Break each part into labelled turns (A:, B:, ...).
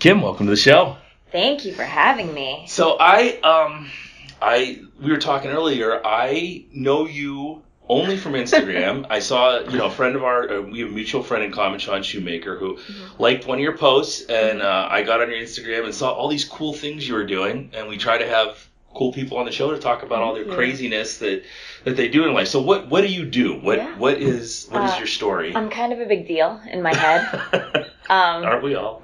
A: Kim, welcome to the show.
B: Thank you for having me.
A: So we were talking earlier. I know you only from Instagram. I saw, a friend of ours, we have a mutual friend in common, Sean Shoemaker, who liked one of your posts, and I got on your Instagram and saw all these cool things you were doing, and we try to have cool people on the show to talk about all their craziness that they do in life. So what do you do? What is your story?
B: I'm kind of a big deal in my head.
A: Aren't we all?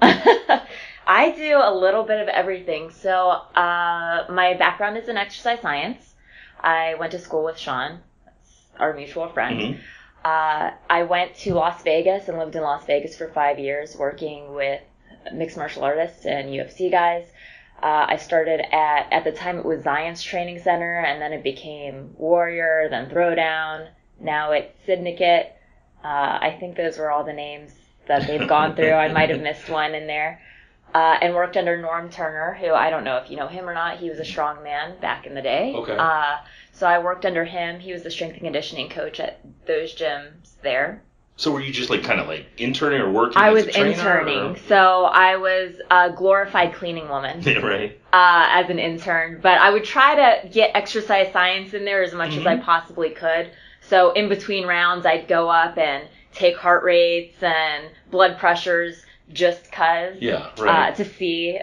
B: I do a little bit of everything. So my background is in exercise science. I went to school with Sean, our mutual friend. I went to Las Vegas and lived in Las Vegas for 5 years working with mixed martial artists and UFC guys. I started at the time it was Zion's Training Center, and then it became Warrior, then Throwdown. Now it's Syndicate. I think those were all the names that they've gone through. I might have missed one in there. And worked under Norm Turner, who I don't know if you know him or not. He was a strong man back in the day.
A: Okay.
B: So I worked under him. He was the strength and conditioning coach at those gyms there.
A: So were you just interning or working?
B: I
A: as
B: was
A: a trainer,
B: interning. So I was a glorified cleaning woman.
A: Right.
B: As an intern. But I would try to get exercise science in there as much as I possibly could. So in between rounds, I'd go up and take heart rates and blood pressures just cause.
A: Yeah, right.
B: To see.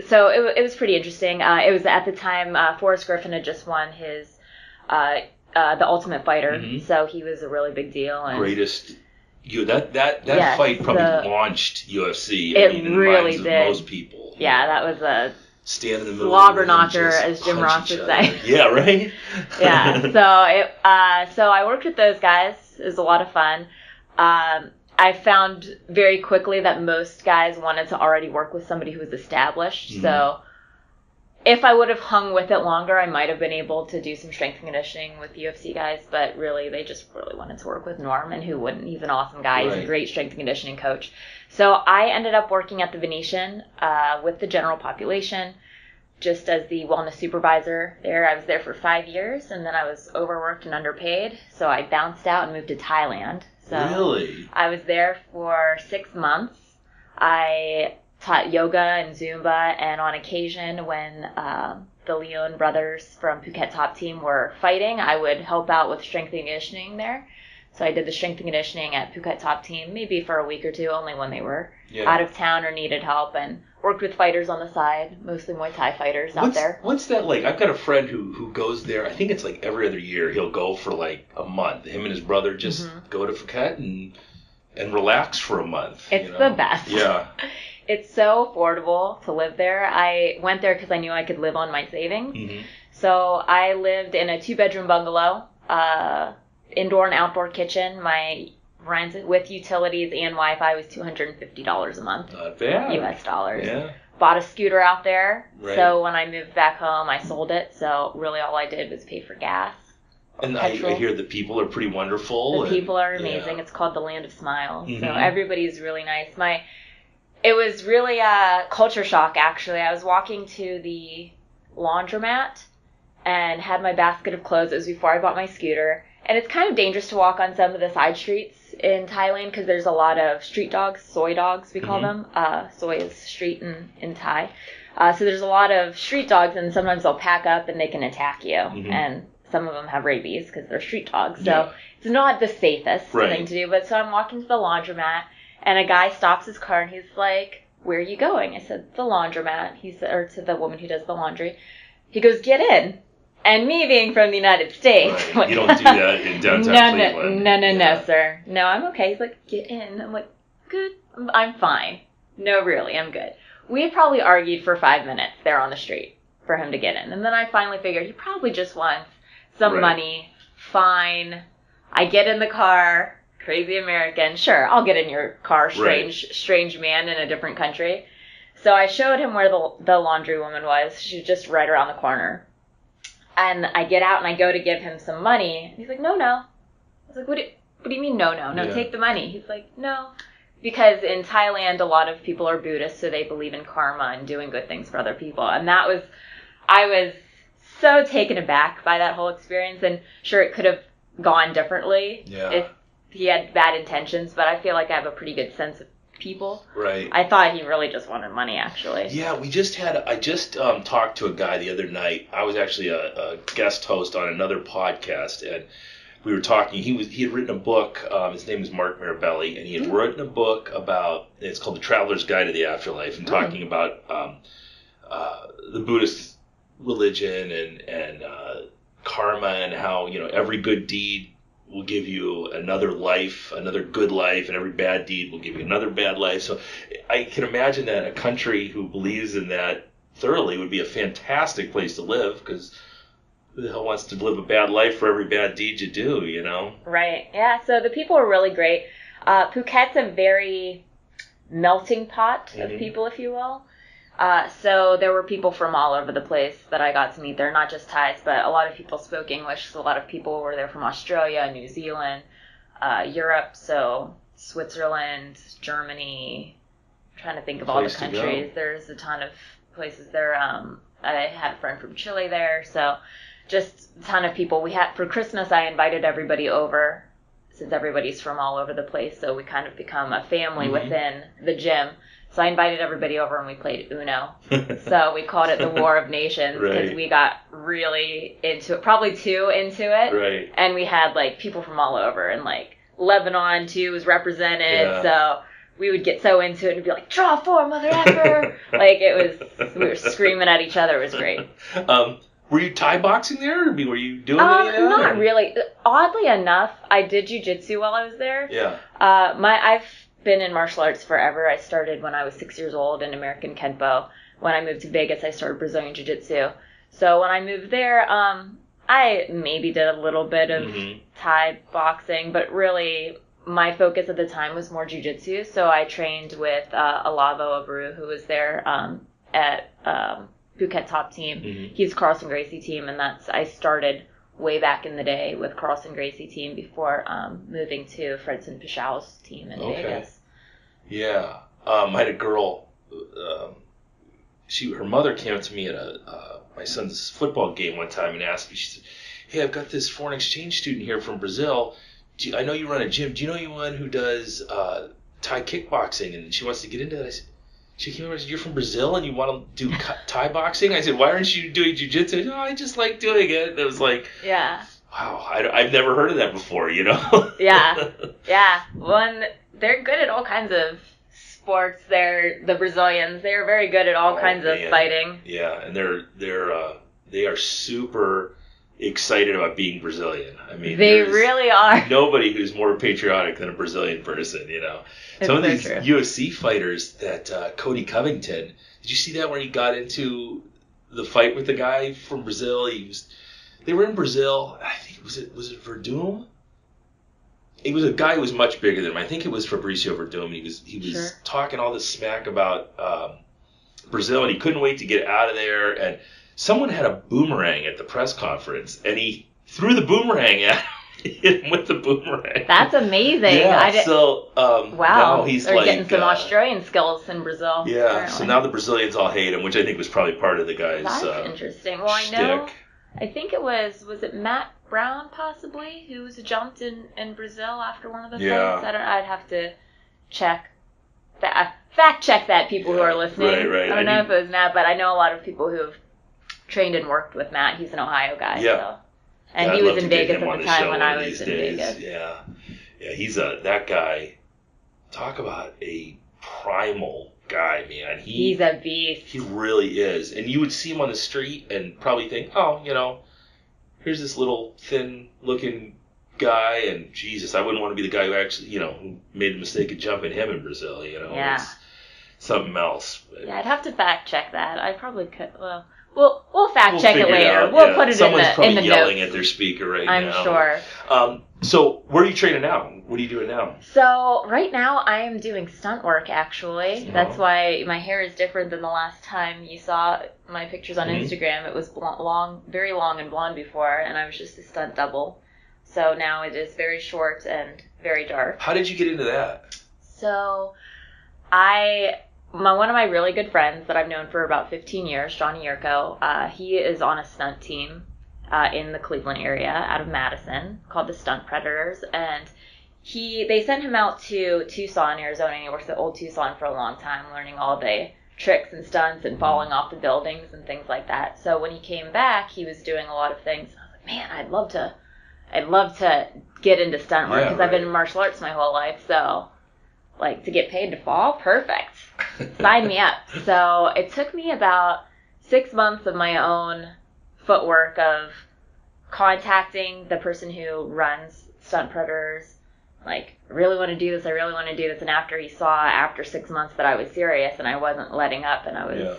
B: So it was pretty interesting. It was at the time Forrest Griffin had just won his The Ultimate Fighter, so he was a really big deal. And
A: greatest. That fight probably launched UFC.
B: It really did.
A: Most people.
B: Yeah, that was a
A: stand in the middle
B: slobber knocker, as Jim Ross would say.
A: Yeah, right.
B: Yeah. So I worked with those guys. It was a lot of fun. I found very quickly that most guys wanted to already work with somebody who was established. So if I would have hung with it longer, I might have been able to do some strength and conditioning with UFC guys. But really, they just really wanted to work with Norm, and who wouldn't? He's an awesome guy. Right. He's a great strength and conditioning coach. So I ended up working at the Venetian with the general population, just as the wellness supervisor there. I was there for 5 years, and then I was overworked and underpaid. So I bounced out and moved to Thailand. So
A: really?
B: I was there for 6 months. I taught yoga and Zumba, and on occasion when the Leon brothers from Phuket Top Team were fighting, I would help out with strength and conditioning there. So I did the strength and conditioning at Phuket Top Team maybe for a week or two, only when they were out of town or needed help, and worked with fighters on the side, mostly Muay Thai fighters out there.
A: What's that like? I've got a friend who goes there. I think it's like every other year. He'll go for like a month. Him and his brother just go to Phuket and relax for a month.
B: It's the best.
A: Yeah.
B: It's so affordable to live there. I went there because I knew I could live on my savings. So I lived in a 2-bedroom bungalow, indoor and outdoor kitchen. My rent with utilities and Wi-Fi was $250 a month.
A: Not bad.
B: US dollars.
A: Yeah.
B: Bought a scooter out there.
A: Right.
B: So when I moved back home, I sold it. So really all I did was pay for gas.
A: And I hear the people are pretty wonderful.
B: The people are amazing. It's called the Land of Smiles. So everybody's really nice. It was really a culture shock, actually. I was walking to the laundromat and had my basket of clothes. It was before I bought my scooter. And it's kind of dangerous to walk on some of the side streets in Thailand because there's a lot of street dogs, soy dogs, we call them. Soy is street in Thai. So there's a lot of street dogs, and sometimes they'll pack up and they can attack you. And some of them have rabies because they're street dogs. So it's not the safest thing to do. But so I'm walking to the laundromat, and a guy stops his car, and he's like, "Where are you going?" I said, "The laundromat." He said, or to the woman who does the laundry. He goes, "Get in." And me being from the United States.
A: Right. You don't do that in downtown Cleveland.
B: No, sir. No, I'm okay. He's like, "Get in." I'm like, "Good. I'm fine." No, really, I'm good. We had probably argued for 5 minutes there on the street for him to get in. And then I finally figured he probably just wants some money. Fine. I get in the car. Crazy American. Sure, I'll get in your car, strange man in a different country. So I showed him where the laundry woman was. She was just right around the corner. And I get out and I go to give him some money. He's like, no. I was like, what do you mean no? No, take the money. He's like, no. Because in Thailand, a lot of people are Buddhists, so they believe in karma and doing good things for other people. And I was so taken aback by that whole experience. And sure, it could have gone differently if he had bad intentions, but I feel like I have a pretty good sense of people.
A: Right.
B: I thought he really just wanted money, actually.
A: Yeah, I just talked to a guy the other night. I was actually a guest host on another podcast, and we were talking. He had written a book. His name is Mark Mirabelli, and he had written a book about. It's called The Traveler's Guide to the Afterlife, and talking about the Buddhist religion and karma, and how every good deed will give you another life, another good life, and every bad deed will give you another bad life. So I can imagine that a country who believes in that thoroughly would be a fantastic place to live, because who the hell wants to live a bad life for every bad deed you do,
B: Right. Yeah, so the people are really great. Phuket's a very melting pot of people, if you will. So there were people from all over the place that I got to meet there, not just Thais, but a lot of people spoke English. So a lot of people were there from Australia, New Zealand, Europe, so Switzerland, Germany. I'm trying to think of all the countries. There's a ton of places there. I had a friend from Chile there, so just a ton of people. For Christmas, I invited everybody over, since everybody's from all over the place, so we kind of become a family within the gym. So I invited everybody over and we played Uno. So we called it the War of Nations, because we got really into it, probably too into it.
A: Right.
B: And we had people from all over, and Lebanon too was represented. Yeah. So we would get so into it and be like, draw 4, mother effer. We were screaming at each other. It was great.
A: Were you Thai boxing there? Or were you doing any of that?
B: Not really. Oddly enough, I did jiu-jitsu while I was there.
A: Yeah.
B: I've been in martial arts forever. I started when I was 6 years old in American Kenpo. When I moved to Vegas, I started Brazilian Jiu-Jitsu. So when I moved there, I maybe did a little bit of Thai boxing, but really my focus at the time was more Jiu-Jitsu. So I trained with Alavo Abreu, who was there at Phuket Top Team. He's Carlson Gracie team, and I started way back in the day with Carlson Gracie team before moving to Fredson Pashaw's team in Vegas.
A: Yeah. I had a girl, her mother came up to me at my son's football game one time and asked me, she said, hey, I've got this foreign exchange student here from Brazil. I know you run a gym. Do you know anyone who does Thai kickboxing? And she wants to get into that. I said, she came over and said, you're from Brazil and you want to do Thai boxing? I said, why aren't you doing jiu-jitsu? Oh, I just like doing it. And it was like,
B: yeah.
A: Wow, I've never heard of that before,
B: Yeah. Well, they're good at all kinds of sports. The Brazilians. They're very good at all kinds of fighting.
A: Yeah, and they are super excited about being Brazilian. I mean,
B: they really are.
A: Nobody who's more patriotic than a Brazilian person, Some of these UFC fighters, that Cody Covington, did you see that where he got into the fight with the guy from Brazil? They were in Brazil. I think was it Verdum? It was a guy who was much bigger than him. I think it was Fabricio Verdum. He was talking all this smack about Brazil, and he couldn't wait to get out of there. And someone had a boomerang at the press conference, and he threw the boomerang at him. Hit him with the boomerang.
B: That's amazing.
A: Yeah.
B: Wow.
A: Now he's
B: They're getting some Australian skills in Brazil.
A: Yeah. Apparently. So now the Brazilians all hate him, which I think was probably part of the guy's.
B: That's interesting. Well, I know. I think it was it Matt Brown possibly who was jumped in Brazil after one of the fights? I'd have to check that. Fact check that, people who are listening.
A: Right.
B: I don't know if it was Matt, but I know a lot of people who have trained and worked with Matt. He's an Ohio guy.
A: Yeah.
B: So. And he was in Vegas at the time when I was in Vegas.
A: Yeah, he's that guy. Talk about a primal guy, man.
B: He's a beast.
A: He really is. And you would see him on the street and probably think, oh, here's this little thin-looking guy, and Jesus, I wouldn't want to be the guy who actually, who made the mistake of jumping him in Brazil.
B: Yeah.
A: It's something else. But
B: yeah, I'd have to fact check that. I probably could. Well. We'll fact check it later.
A: Out,
B: we'll put it
A: Someone's
B: in the
A: yelling
B: notes.
A: at their speaker right
B: I'm
A: now.
B: sure.
A: So where are you training now? What are you doing now?
B: So right now I am doing stunt work, actually. That's why my hair is different than the last time you saw my pictures on Instagram. It was very long and blonde before, and I was just a stunt double. So now it is very short and very dark.
A: How did you get into that?
B: So one of my really good friends that I've known for about 15 years, Johnny Yurko, he is on a stunt team in the Cleveland area out of Madison called the Stunt Predators. And they sent him out to Tucson, Arizona, and he worked at old Tucson for a long time, learning all the tricks and stunts and falling off the buildings and things like that. So when he came back, he was doing a lot of things. I was like, man, I'd love to get into stunt work because I've been in martial arts my whole life. So, like, to get paid to fall, perfect. Sign me up. So it took me about 6 months of my own footwork of contacting the person who runs Stunt Predators. Like, I really want to do this. And after he saw, after 6 months, that I was serious and I wasn't letting up and I was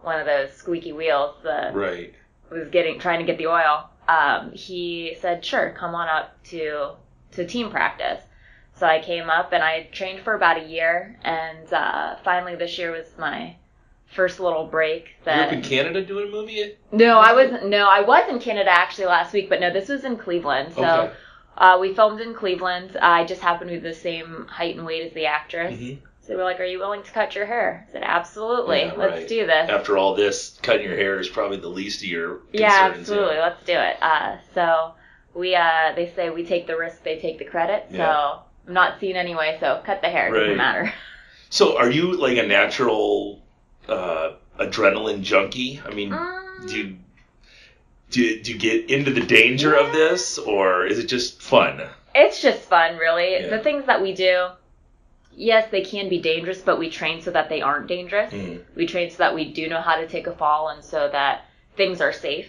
B: one of those squeaky wheels that was trying to get the oil, he said, sure, come on up to team practice. So I came up and I trained for about a year, and finally this year was my first little break.
A: You were up in Canada doing a movie?
B: No, I wasn't. No, I was in Canada actually last week, but no, this was in Cleveland. So we filmed in Cleveland. I just happened to be the same height and weight as the actress. Mm-hmm. So they were like, are you willing to cut your hair? I said, absolutely. Let's do this.
A: After all this, cutting your hair is probably the least of your concerns.
B: Yeah, absolutely. Let's do it. So they say we take the risk, they take the credit. So I'm not seen anyway, so cut the hair. It doesn't matter. So
A: are you like a natural adrenaline junkie? I mean, do you get into the danger of this, or is it just fun?
B: It's just fun, really. Yeah. The things that we do, yes, they can be dangerous, but we train so that they aren't dangerous. Mm. We train so that we do know how to take a fall and so that things are safe.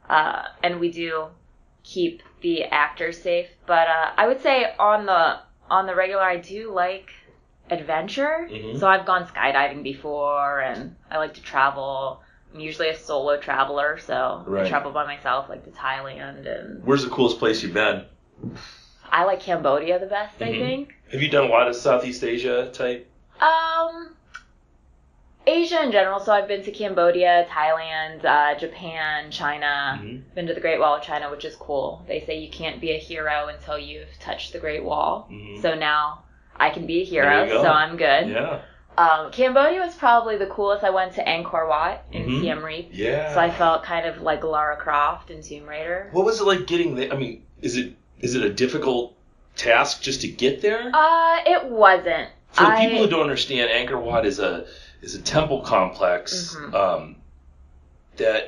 B: And we do keep the actors safe. But I would say on the regular, I do like adventure. Mm-hmm. So I've gone skydiving before, and I like to travel. I'm usually a solo traveler, so I travel by myself, like to Thailand. And
A: where's the coolest place you've been?
B: I like Cambodia the best, I think.
A: Have you done a lot of Southeast Asia type?
B: Asia in general. So I've been to Cambodia, Thailand, Japan, China. Mm-hmm. Been to the Great Wall of China, which is cool. They say you can't be a hero until you've touched the Great Wall. Mm-hmm. So now I can be a hero, so I'm good. Yeah. Cambodia was probably the coolest. I went to Angkor Wat in Siem Reap. Yeah. So I felt kind of like Lara Croft in Tomb Raider.
A: What was it like getting there? I mean, is it a difficult task just to get there?
B: It wasn't.
A: For the people who don't understand, Angkor Wat is a temple complex that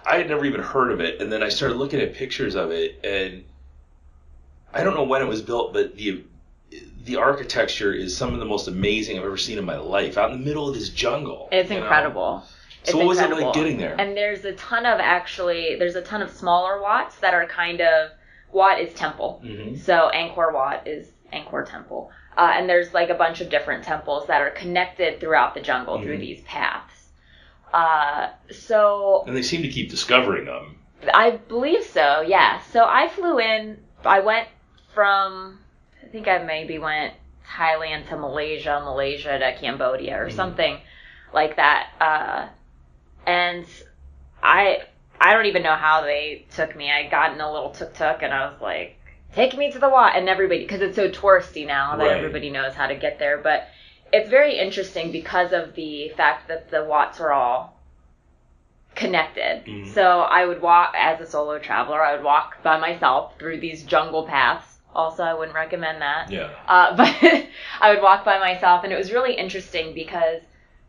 A: I had never even heard of it, and then I started looking at pictures of it, and I don't know when it was built, but the architecture is some of the most amazing I've ever seen in my life, out in the middle of this jungle.
B: It's incredible.
A: So what was it like getting there?
B: And there's a ton of smaller Wats that are kind of, Wat is temple. Mm-hmm. So Angkor Wat is Angkor Temple. And there's like a bunch of different temples that are connected throughout the jungle through these paths.
A: And they seem to keep discovering them.
B: I believe so, yeah. So I flew in, I went from, I think I maybe went Thailand to Malaysia to Cambodia or something like that. And I don't even know how they took me. I got in a little tuk-tuk and I was like, take me to the Wat. And everybody, because it's so touristy now that everybody knows how to get there. But it's very interesting because of the fact that the Wats are all connected. Mm-hmm. So I would walk, as a solo traveler, I would walk by myself through these jungle paths. Also, I wouldn't recommend that. Yeah. But I would walk by myself, and it was really interesting because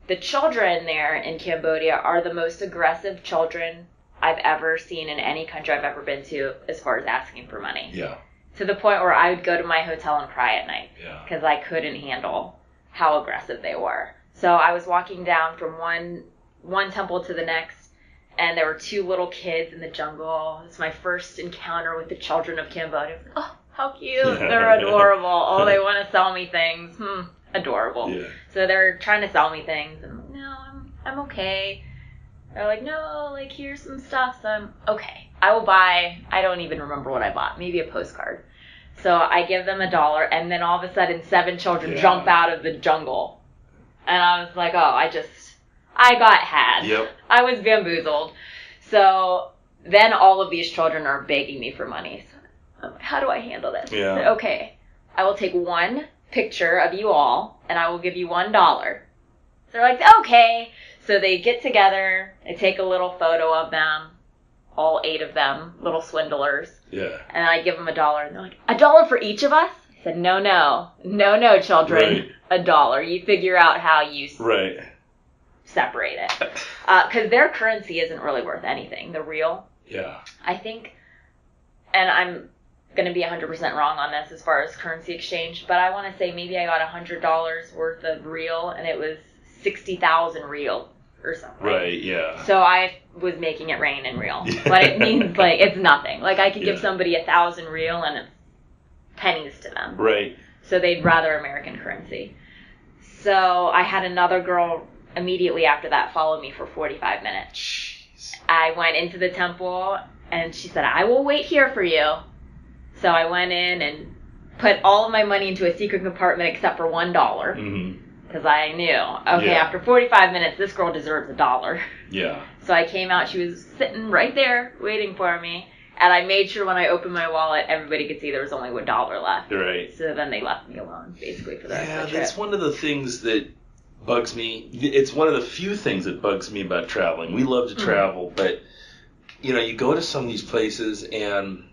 B: the children there in Cambodia are the most aggressive children I've ever seen in any country I've ever been to as far as asking for money. Yeah. To the point where I would go to my hotel and cry at night because I couldn't handle how aggressive they were. So I was walking down from one temple to the next, and there were two little kids in the jungle. It's my first encounter with the children of Cambodia. Oh, how cute. They're adorable. Oh, they want to sell me things. Adorable. Yeah. So they're trying to sell me things. And I'm like, no, I'm okay. They're like, no, like, here's some stuff. So I'm okay. I will buy, I don't even remember what I bought. Maybe a postcard. So I give them $1, and then all of a sudden 7 children jump out of the jungle. And I was like, oh, I got had. Yep. I was bamboozled. So then all of these children are begging me for money. So I'm like, how do I handle this? Yeah. So, okay, I will take one picture of you all, and I will give you $1. So they're like, okay. So they get together, I take a little photo of them. all 8 of them, little swindlers.
A: Yeah.
B: And I give them $1. And they're like, $1 for each of us? I said, no, children.
A: Right.
B: $1. You figure out how you
A: right.
B: separate it. Because their currency isn't really worth anything, the real.
A: Yeah.
B: I think, and I'm going to be 100% wrong on this as far as currency exchange, but I want to say maybe I got $100 worth of real, and it was 60,000 real or something.
A: Right, yeah.
B: So I was making it rain in real. But it means, like, it's nothing. Like, I could give somebody 1,000 real, and it's pennies to them.
A: Right.
B: So they'd rather American currency. So I had another girl immediately after that follow me for 45 minutes.
A: Jeez.
B: I went into the temple, and she said, I will wait here for you. So I went in and put all of my money into a secret compartment except for $1.
A: Mm-hmm.
B: Because I knew, after 45 minutes, this girl deserves $1.
A: Yeah.
B: So I came out. She was sitting right there waiting for me. And I made sure when I opened my wallet, everybody could see there was only $1 left.
A: Right.
B: So then they left me alone, basically, for the rest of the trip.
A: Yeah, that's one of the things that bugs me. It's one of the few things that bugs me about traveling. We love to travel, but, you go to some of these places and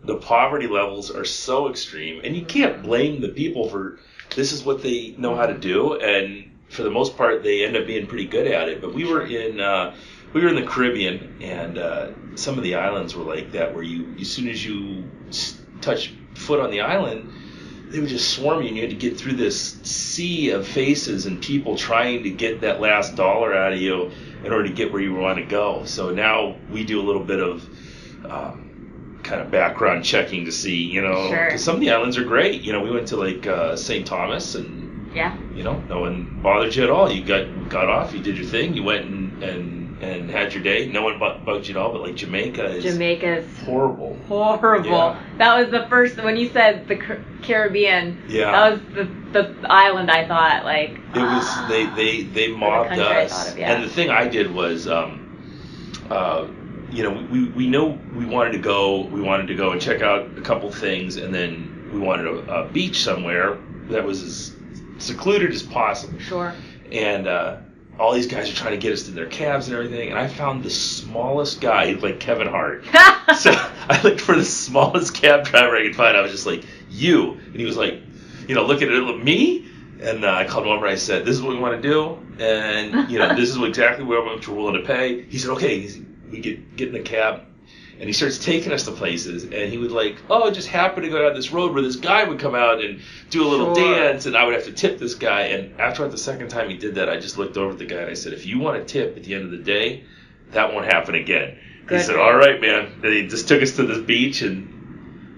A: the poverty levels are so extreme. And you can't blame the people for this is what they know how to do. And for the most part, they end up being pretty good at it. But we were in the Caribbean, and some of the islands were like that, where as soon as you touch foot on the island, they would just swarm you, and you had to get through this sea of faces and people trying to get that last dollar out of you in order to get where you want to go. So now we do a little bit of kind of background checking to see,
B: Sure.
A: 'cause some of the islands are great. We went to like St. Thomas, and no one bothered you at all. You got off, you did your thing, you went and had your day. No one bugged you at all. But like Jamaica's
B: horrible.
A: Yeah.
B: That was the first, when you said the Caribbean, that was the island I thought, like,
A: it was they mobbed us. And the thing I did was we know we wanted to go and check out a couple things, and then we wanted a beach somewhere that was as secluded as possible.
B: Sure.
A: And all these guys are trying to get us to their cabs and everything, and I found the smallest guy, like Kevin Hart. So I looked for the smallest cab driver I could find. I was just like, you. And he was like, looking at me. And I called him over and I said, this is what we want to do. And, this is exactly what we're willing to pay. He said, okay. We get in the cab, and he starts taking us to places, and he would just happen to go down this road where this guy would come out and do a little dance, and I would have to tip this guy. And after the second time he did that, I just looked over at the guy and I said, if you want to tip at the end of the day, that won't happen again. He said, all right, man. And he just took us to this beach, and,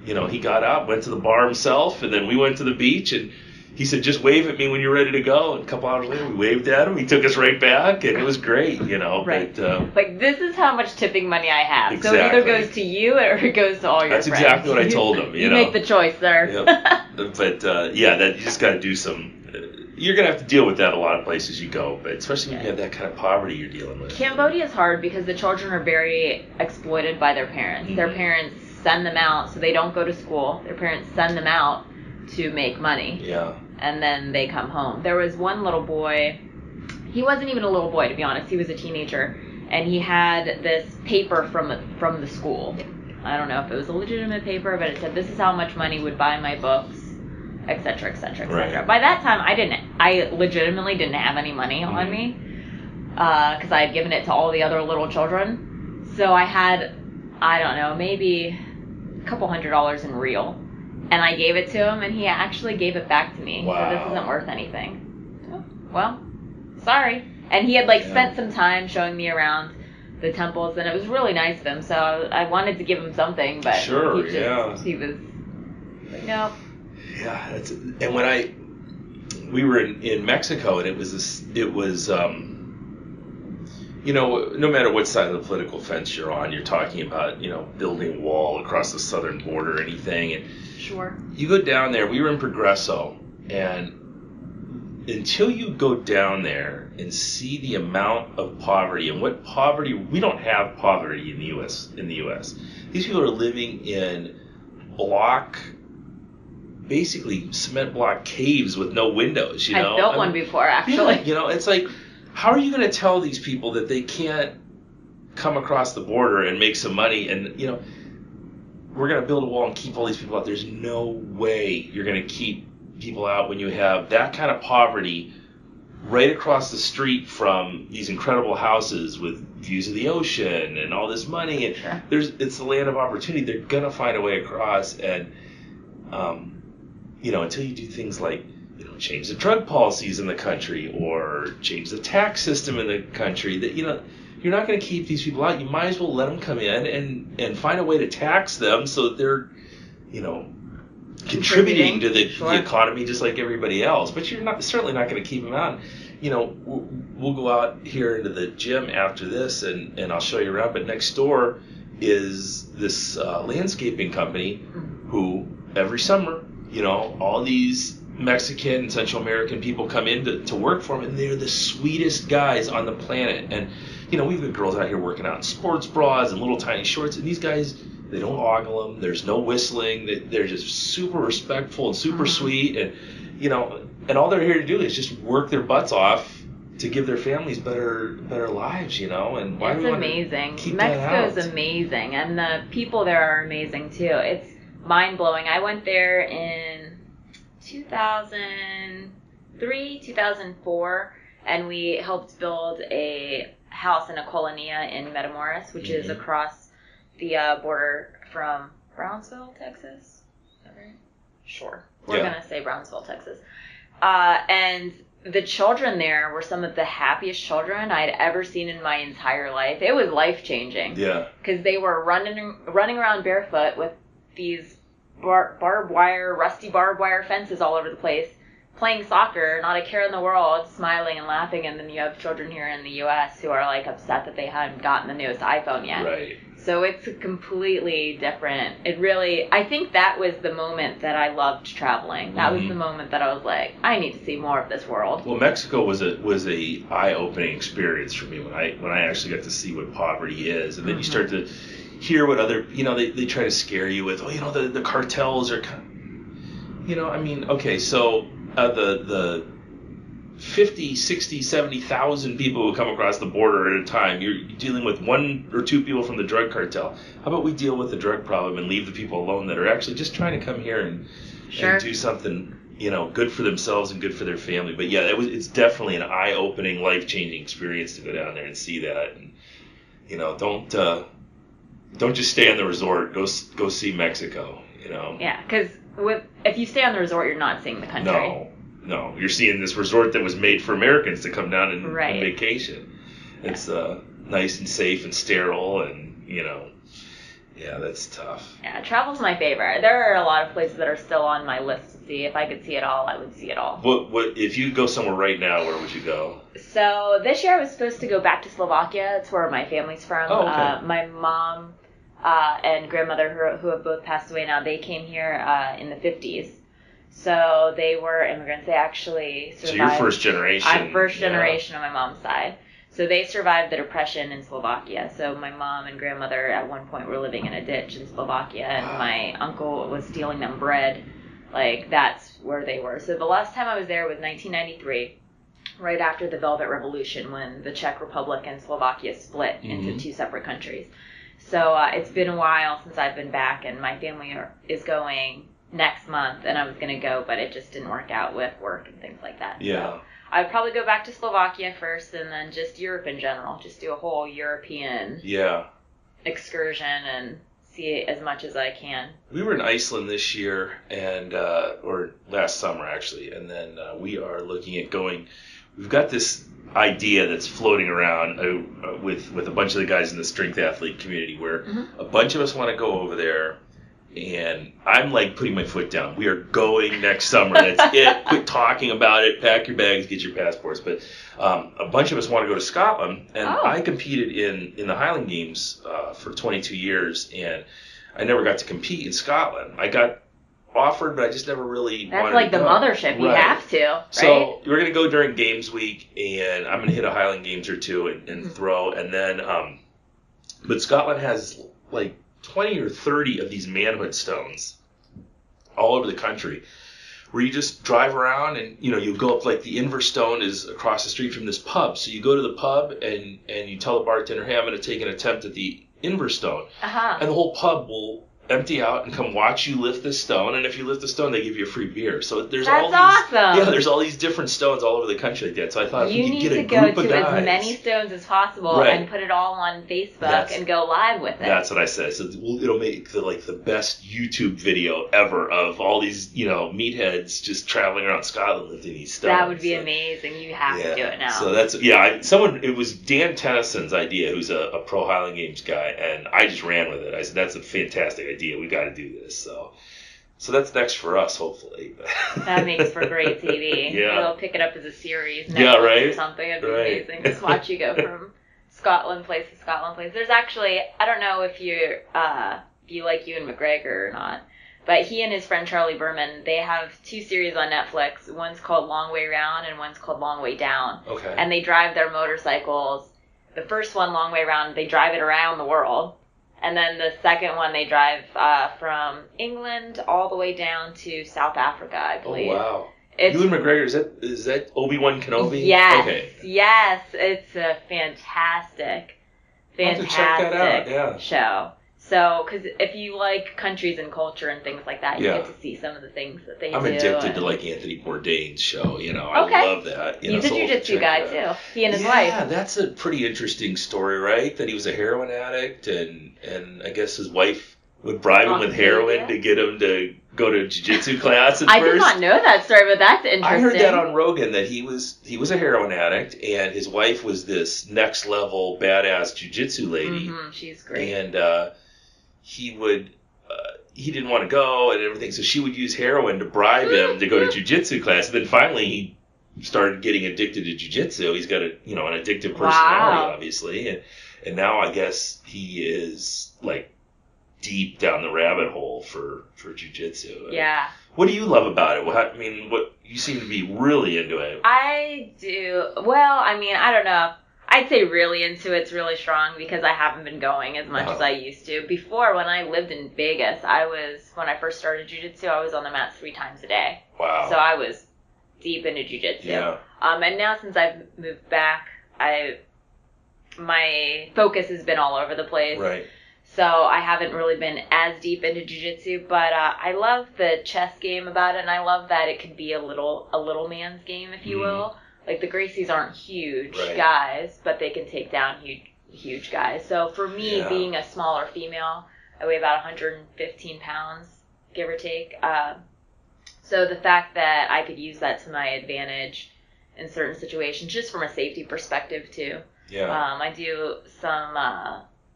A: he got out, went to the bar himself, and then we went to the beach, and he said, just wave at me when you're ready to go. And a couple hours later, we waved at him. He took us right back, and it was great,
B: Right.
A: But,
B: this is how much tipping money I have.
A: Exactly.
B: So it either goes to you or it goes to all your friends.
A: That's exactly what I told him.
B: You make the choice, sir.
A: Yep. But, that you just got to do some... you're going to have to deal with that a lot of places you go, but especially when you have that kind of poverty you're dealing with.
B: Cambodia is hard because the children are very exploited by their parents. Mm-hmm. Their parents send them out, so they don't go to school. Their parents send them out to make money.
A: Yeah.
B: And then they come home. There was one little boy, he wasn't even a little boy, to be honest, he was a teenager, and he had this paper from the school. I don't know if it was a legitimate paper, but it said, this is how much money would buy my books, etc., etc., etc.
A: Right.
B: By that time, I legitimately didn't have any money on me, because I had given it to all the other little children. So I had, I don't know, maybe a couple $100 in real. And I gave it to him, and he actually gave it back to me.
A: Wow.
B: He said, this isn't worth anything. Oh, well, sorry. And he had, spent some time showing me around the temples, and it was really nice of him. So I wanted to give him something, but he was like, nope.
A: Yeah, and when we were in Mexico, and it was no matter what side of the political fence you're on, you're talking about, building a wall across the southern border or anything. And
B: sure.
A: You go down there, we were in Progreso, and until you go down there and see the amount of poverty and what poverty, we don't have poverty in the US. These people are living in basically cement block caves with no windows,
B: I've built one before, actually.
A: Yeah, it's like, how are you going to tell these people that they can't come across the border and make some money, and we're going to build a wall and keep all these people out. There's no way you're going to keep people out when you have that kind of poverty right across the street from these incredible houses with views of the ocean and all this money. And
B: Sure.
A: it's the land of opportunity. They're going to find a way across. And, until you do things like, change the drug policies in the country or change the tax system in the country, that, you're not going to keep these people out. You might as well let them come in and find a way to tax them so that they're, contributing to the economy just like everybody else. But you're certainly not going to keep them out. We'll go out here into the gym after this and I'll show you around. But next door is this landscaping company who every summer, all these Mexican and Central American people come in to work for them, and they're the sweetest guys on the planet. And we've got girls out here working out in sports bras and little tiny shorts, and these guys, they don't ogle them. There's no whistling. They're just super respectful and super sweet, and and all they're here to do is just work their butts off to give their families better lives, And why
B: it's
A: do we
B: amazing.
A: Keep
B: Mexico is
A: that out?
B: amazing, and the people there are amazing too. It's mind blowing. I went there in 2003, 2004, and we helped build a house in a colonia in Matamoros, which is across the border from Brownsville, Texas. Is that right? Sure. We're going to say Brownsville, Texas. And the children there were some of the happiest children I'd ever seen in my entire life. It was life-changing.
A: Yeah.
B: Because they were running around barefoot with these rusty barbed wire fences all over the place, playing soccer, not a care in the world, smiling and laughing. And then you have children here in the U.S. who are like upset that they hadn't gotten the newest iPhone yet.
A: Right.
B: So it's completely different. I think that was the moment that I loved traveling. That was the moment that I was like, I need to see more of this world.
A: Well, Mexico was a eye-opening experience for me when I actually got to see what poverty is, and then you start to hear what other, they try to scare you with, the cartels are, okay, so the 50, 60, 70,000 people who come across the border at a time, you're dealing with one or two people from the drug cartel. How about we deal with the drug problem and leave the people alone that are actually just trying to come here and do something, good for themselves and good for their family. But yeah, it's definitely an eye-opening, life-changing experience to go down there and see that. And, don't just stay on the resort. Go see Mexico,
B: Yeah, because if you stay on the resort, you're not seeing the country.
A: No, you're seeing this resort that was made for Americans to come down and vacation. It's nice and safe and sterile, and that's tough.
B: Yeah, travel's my favorite. There are a lot of places that are still on my list to see. If I could see it all, I would see it all.
A: What if you go somewhere right now? Where would you go?
B: So this year I was supposed to go back to Slovakia. It's where my family's from.
A: Oh, okay.
B: My mom and grandmother, who have both passed away now, they came here in the 50s. So they were immigrants. They actually survived.
A: So you're first generation.
B: I'm first generation on my mom's side. So they survived the Depression in Slovakia. So my mom and grandmother at one point were living in a ditch in Slovakia, and my uncle was stealing them bread. That's where they were. So the last time I was there was 1993, right after the Velvet Revolution, when the Czech Republic and Slovakia split into two separate countries. So it's been a while since I've been back, and my family is going next month, and I was going to go, but it just didn't work out with work and things like that.
A: Yeah.
B: So I'd probably go back to Slovakia first, and then just Europe in general. Just do a whole European excursion and see as much as I can.
A: We were in Iceland this year, and or last summer actually, and then we are looking at going. We've got this idea that's floating around with a bunch of the guys in the strength athlete community, where a bunch of us want to go over there. And I'm putting my foot down. We are going next summer. That's it. Quit talking about it. Pack your bags, get your passports. But a bunch of us want to go to Scotland. And I competed in the Highland Games for 22 years. And I never got to compete in Scotland. I got offered, but I just never really wanted to go.
B: That's like the mothership. You have to, right?
A: So we're going to go during Games Week. And I'm going to hit a Highland Games or two and throw. And then, but Scotland has 20 or 30 of these manhood stones all over the country, where you just drive around and, you go up, like the Inverstone is across the street from this pub. So you go to the pub and you tell the bartender, hey, I'm going to take an attempt at the Inverstone. And the whole pub will empty out and come watch you lift the stone, and if you lift the stone, they give you a free beer. So there's
B: awesome.
A: Yeah, there's all these different stones all over the country like that. So I thought if we could get a group of guys,
B: you need to go to as many stones as possible and put it all on Facebook and go live with it.
A: That's what I said. So it'll make the best YouTube video ever of all these meatheads just traveling around Scotland lifting these stones.
B: That would be amazing. You have to do it now.
A: So that's it was Dan Tennyson's idea, who's a pro Highland Games guy, and I just ran with it. I said that's a fantastic idea. We got to do this. So that's next for us, hopefully.
B: That makes for great TV.
A: Yeah.
B: We'll pick it up as a series, Netflix or something. It'd be amazing. Just watch you go from Scotland place to Scotland place. There's actually, I don't know if you like Ewan McGregor or not, but he and his friend Charlie Berman, they have 2 series on Netflix. One's called Long Way Round and one's called Long Way Down.
A: Okay.
B: And they drive their motorcycles. The first one, Long Way Round, they drive it around the world. And then the second one, they drive from England all the way down to South Africa, I believe.
A: Oh, wow. Ewan McGregor, is that Obi-Wan Kenobi?
B: Yes.
A: Okay.
B: Yes. It's a fantastic
A: I'll have to check that out.
B: show. So, because if you like countries and culture and things like that, you get to see some of the things that they do.
A: I'm addicted to like Anthony Bourdain's show. I love that.
B: He's a jiu-jitsu guy too. He and his wife.
A: Yeah, that's a pretty interesting story, right? That he was a heroin addict, and I guess his wife would bribe him with heroin to get him to go to jiu-jitsu class at first.
B: I did not know that story, but that's interesting.
A: I heard that on Rogan, that he was a heroin addict, and his wife was this next level badass jiu-jitsu lady.
B: Mm-hmm, she's great.
A: And he didn't want to go and everything, so she would use heroin to bribe him to go to jiu-jitsu class. And then finally he started getting addicted to jiu-jitsu. He's got an addictive personality, obviously, and now I guess he is like deep down the rabbit hole for jiu-jitsu.
B: Yeah.
A: What do you love about it? What you seem to be really into it.
B: I do. Well, I don't know. I'd say really into it's really strong because I haven't been going as much as I used to. Before, when I lived in Vegas, when I first started jiu-jitsu, I was on the mats 3 times a day.
A: Wow.
B: So I was deep into jiu-jitsu.
A: Yeah.
B: And now since I've moved back, my focus has been all over the place.
A: Right.
B: So I haven't really been as deep into jiu-jitsu, but I love the chess game about it, and I love that it could be a little man's game, if you will. Like, the Gracies aren't huge guys, but they can take down huge guys. So for me, being a smaller female, I weigh about 115 pounds, give or take. So the fact that I could use that to my advantage in certain situations, just from a safety perspective too.
A: Yeah.
B: I do some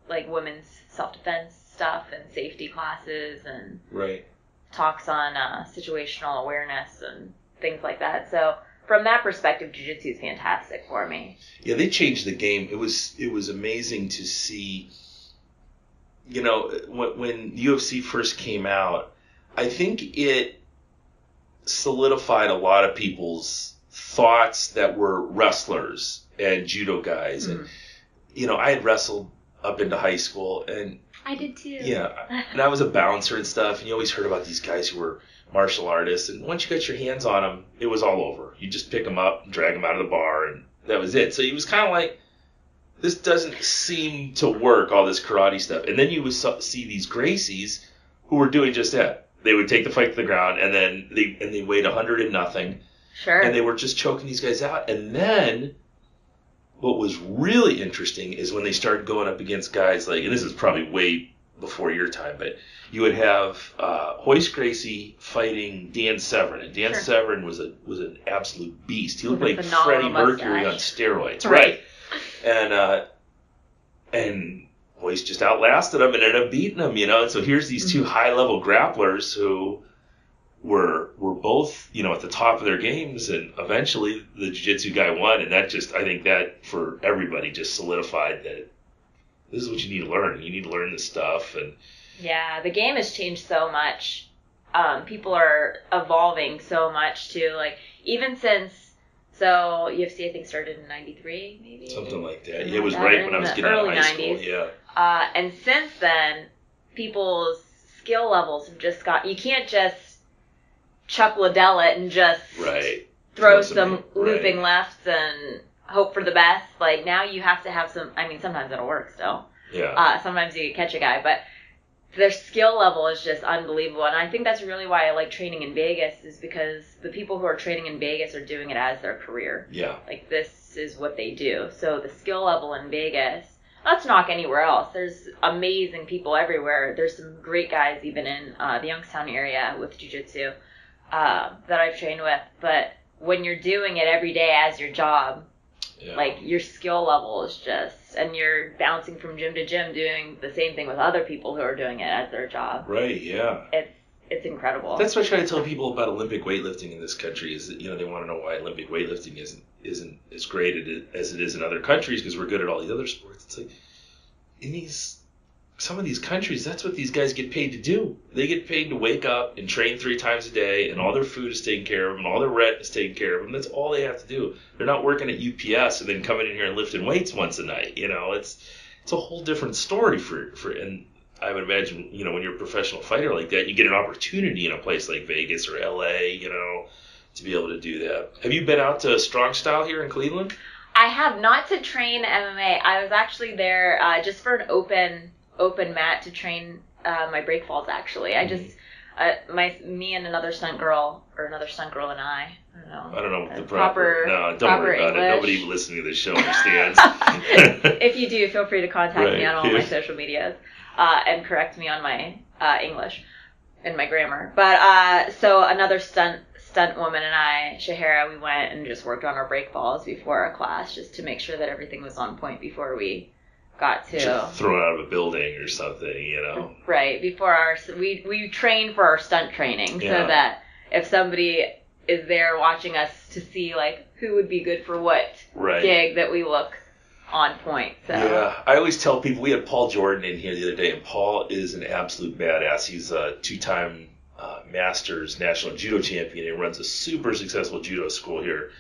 B: like women's self-defense stuff and safety classes and talks on situational awareness and things like that. So from that perspective, jiu-jitsu is fantastic for me.
A: Yeah, they changed the game. It was amazing to see. When UFC first came out, I think it solidified a lot of people's thoughts that were wrestlers and judo guys. And I had wrestled up into high school, and
B: I did too.
A: Yeah, and I was a bouncer and stuff, and you always heard about these guys who were martial artists, and once you got your hands on them, it was all over. You just pick them up and drag them out of the bar, and that was it. So it was kind of like, this doesn't seem to work, all this karate stuff. And then you would see these Gracies who were doing just that. They would take the fight to the ground, and then they weighed 100 and nothing.
B: Sure.
A: And they were just choking these guys out. And then what was really interesting is when they started going up against guys like, and this is probably way before your time, but you would have Hoist Gracie fighting Dan Severn, and Dan Severn was an absolute beast. He looked like Freddie Mercury on steroids, right? And Hoist just outlasted him and ended up beating him, And so here's these two high-level grapplers who were both, at the top of their games, and eventually the jiu-jitsu guy won, and that just, I think that for everybody just solidified that this is what you need to learn. You need to learn this stuff. And
B: yeah, the game has changed so much. People are evolving so much too. Like, even since, so UFC I think started in 93, maybe?
A: Something like that. Yeah, it was right when I was getting out of high school. Yeah.
B: And since then, people's skill levels have just got, you can't just Chuck Liddell it and just throw some looping lefts and hope for the best. Like, now you have to have some, I mean, sometimes it'll work still.
A: Yeah.
B: Sometimes you catch a guy, but their skill level is just unbelievable. And I think that's really why I like training in Vegas, is because the people who are training in Vegas are doing it as their career.
A: Yeah.
B: Like, this is what they do. So the skill level in Vegas, not to knock anywhere else. There's amazing people everywhere. There's some great guys even in the Youngstown area with jiu-jitsu that I've trained with. But when you're doing it every day as your job, like, your skill level is just, and you're bouncing from gym to gym doing the same thing with other people who are doing it as their job.
A: Right, yeah.
B: It's incredible.
A: That's what I try to tell people about Olympic weightlifting in this country, is that, you know, they want to know why Olympic weightlifting isn't as great as it is in other countries, because we're good at all these other sports. It's like, in some of these countries, that's what these guys get paid to do. They get paid to wake up and train 3 times a day, and all their food is taken care of, and all their rent is taken care of them. That's all they have to do. They're not working at UPS and then coming in here and lifting weights once a night. You know, it's a whole different story for and I would imagine, you know, when you're a professional fighter like that, you get an opportunity in a place like Vegas or LA, you know, to be able to do that. Have you been out to Strong Style here in Cleveland?
B: I have not to train MMA. I was actually there just for an open mat to train my break falls. Actually, I just me and another stunt girl and I don't know the proper no, don't worry about
A: English. It. Nobody listening to this show understands.
B: If you do, feel free to contact me on all my social medias and correct me on my English and my grammar. But so another stunt woman and I, Shahara, we went and just worked on our break falls before our class, just to make sure that everything was on point before we got to
A: thrown out of a building or something, you know.
B: Right, before we train for our stunt training, so that if somebody is there watching us to see like who would be good for what gig, that we look on point. So
A: yeah, I always tell people, we had Paul Jordan in here the other day, and Paul is an absolute badass. He's a 2-time Masters national judo champion. He runs a super successful judo school here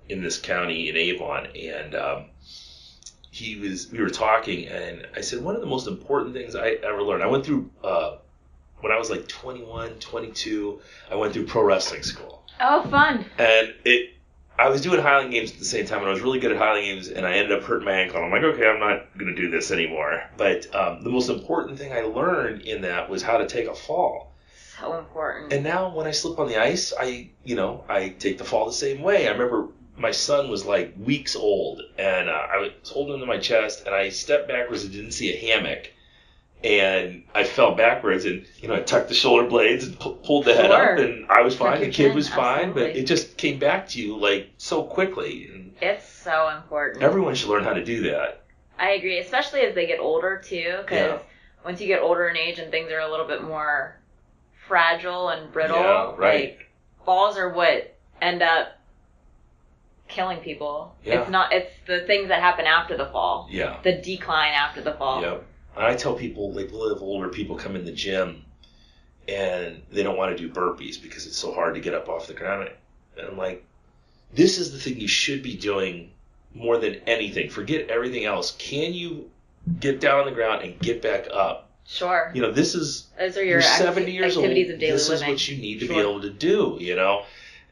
A: in this county in Avon, and we were talking, and I said, one of the most important things I ever learned, I went through, when I was like 21, 22, I went through pro wrestling school.
B: Oh, fun.
A: And I was doing Highland Games at the same time, and I was really good at Highland Games, and I ended up hurting my ankle. I'm like, okay, I'm not going to do this anymore. But the most important thing I learned in that was how to take a fall.
B: So important.
A: And now when I slip on the ice, I take the fall the same way. I remember my son was like weeks old, and I was holding him to my chest, and I stepped backwards and didn't see a hammock, and I fell backwards, and I tucked the shoulder blades and pulled the head up, and I was fine. The kid was fine, but it just came back to you like so quickly. And
B: it's so important.
A: Everyone should learn how to do that.
B: I agree, especially as they get older too, because once you get older in age and things are a little bit more fragile and brittle, like falls are what end up killing people. It's the things that happen after the fall. Yeah. The decline after the fall.
A: Yep. And I tell people, like, we'll have older people come in the gym and they don't want to do burpees because it's so hard to get up off the ground. And I'm like, this is the thing you should be doing more than anything. Forget everything else. Can you get down on the ground and get back up?
B: Sure.
A: Those are you're 70 years old. This is what you need to be able to do,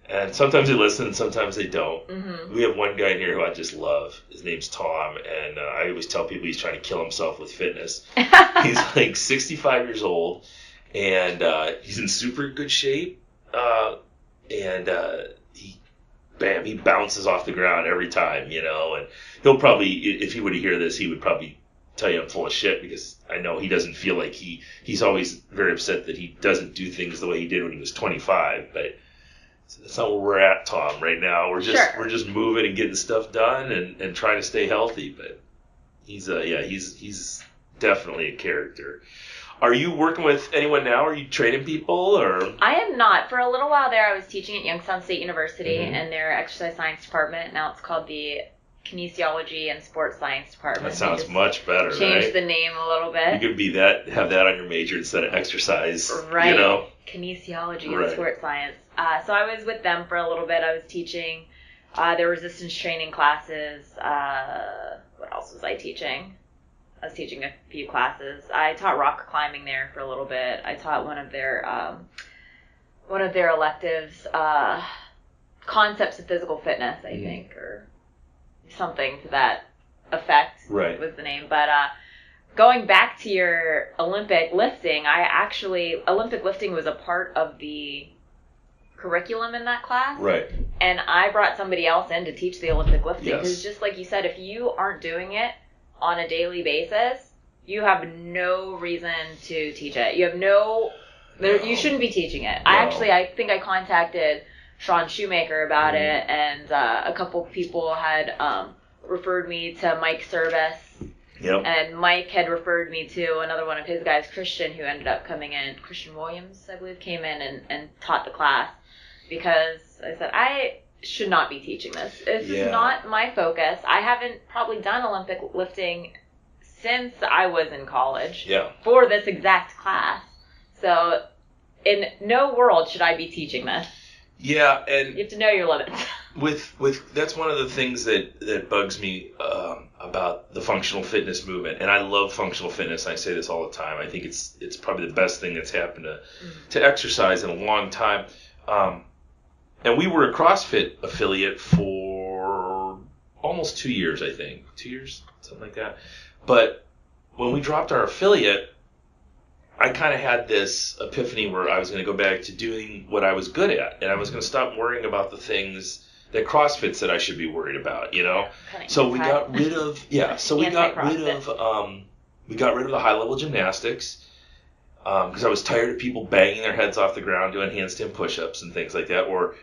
A: And sometimes they listen and sometimes they don't. Mm-hmm. We have one guy in here who I just love. His name's Tom, and I always tell people he's trying to kill himself with fitness. He's like 65 years old, and he's in super good shape, and he bounces off the ground every time, and he'll probably, if he were to hear this, he would probably tell you I'm full of shit, because I know he doesn't feel like he's always very upset that he doesn't do things the way he did when he was 25, but that's not where we're at, Tom, right now. We're just moving and getting stuff done and trying to stay healthy, but he's definitely a character. Are you working with anyone now? Are you training people, or?
B: I am not. For a little while there, I was teaching at Youngstown State University in their exercise science department. Now it's called the Kinesiology and Sports Science Department.
A: That sounds much better, right?
B: Changed the name a little bit.
A: You could have that on your major instead of exercise,
B: right? Kinesiology and sports science. So I was with them for a little bit. I was teaching their resistance training classes. What else was I teaching? I was teaching a few classes. I taught rock climbing there for a little bit. I taught one of their one of their electives, concepts of physical fitness, I think, or something to that effect.
A: Right.
B: Was the name. But going back to your Olympic lifting, Olympic lifting was a part of the curriculum in that class.
A: Right.
B: And I brought somebody else in to teach the Olympic lifting. Because
A: Yes.
B: just like you said, if you aren't doing it on a daily basis, you have no reason to teach it. You have you shouldn't be teaching it.
A: No.
B: I think I contacted Sean Shoemaker about it, and a couple people had referred me to Mike Service.
A: Yep.
B: And Mike had referred me to another one of his guys, Christian, who ended up coming in. Christian Williams, I believe, came in and taught the class, because I said, I should not be teaching this. This is not my focus. I haven't probably done Olympic lifting since I was in college for this exact class. So in no world should I be teaching this.
A: Yeah, and
B: you have to know your limits.
A: With that's one of the things that bugs me about the functional fitness movement, and I love functional fitness. I say this all the time. I think it's probably the best thing that's happened to exercise in a long time. And we were a CrossFit affiliate for almost 2 years, I think. 2 years, something like that. But when we dropped our affiliate, I kind of had this epiphany where I was going to go back to doing what I was good at, and I was going to stop worrying about the things that CrossFit said I should be worried about, you know. So we got rid of we got rid of the high level gymnastics because I was tired of people banging their heads off the ground doing handstand push-ups and things like that, or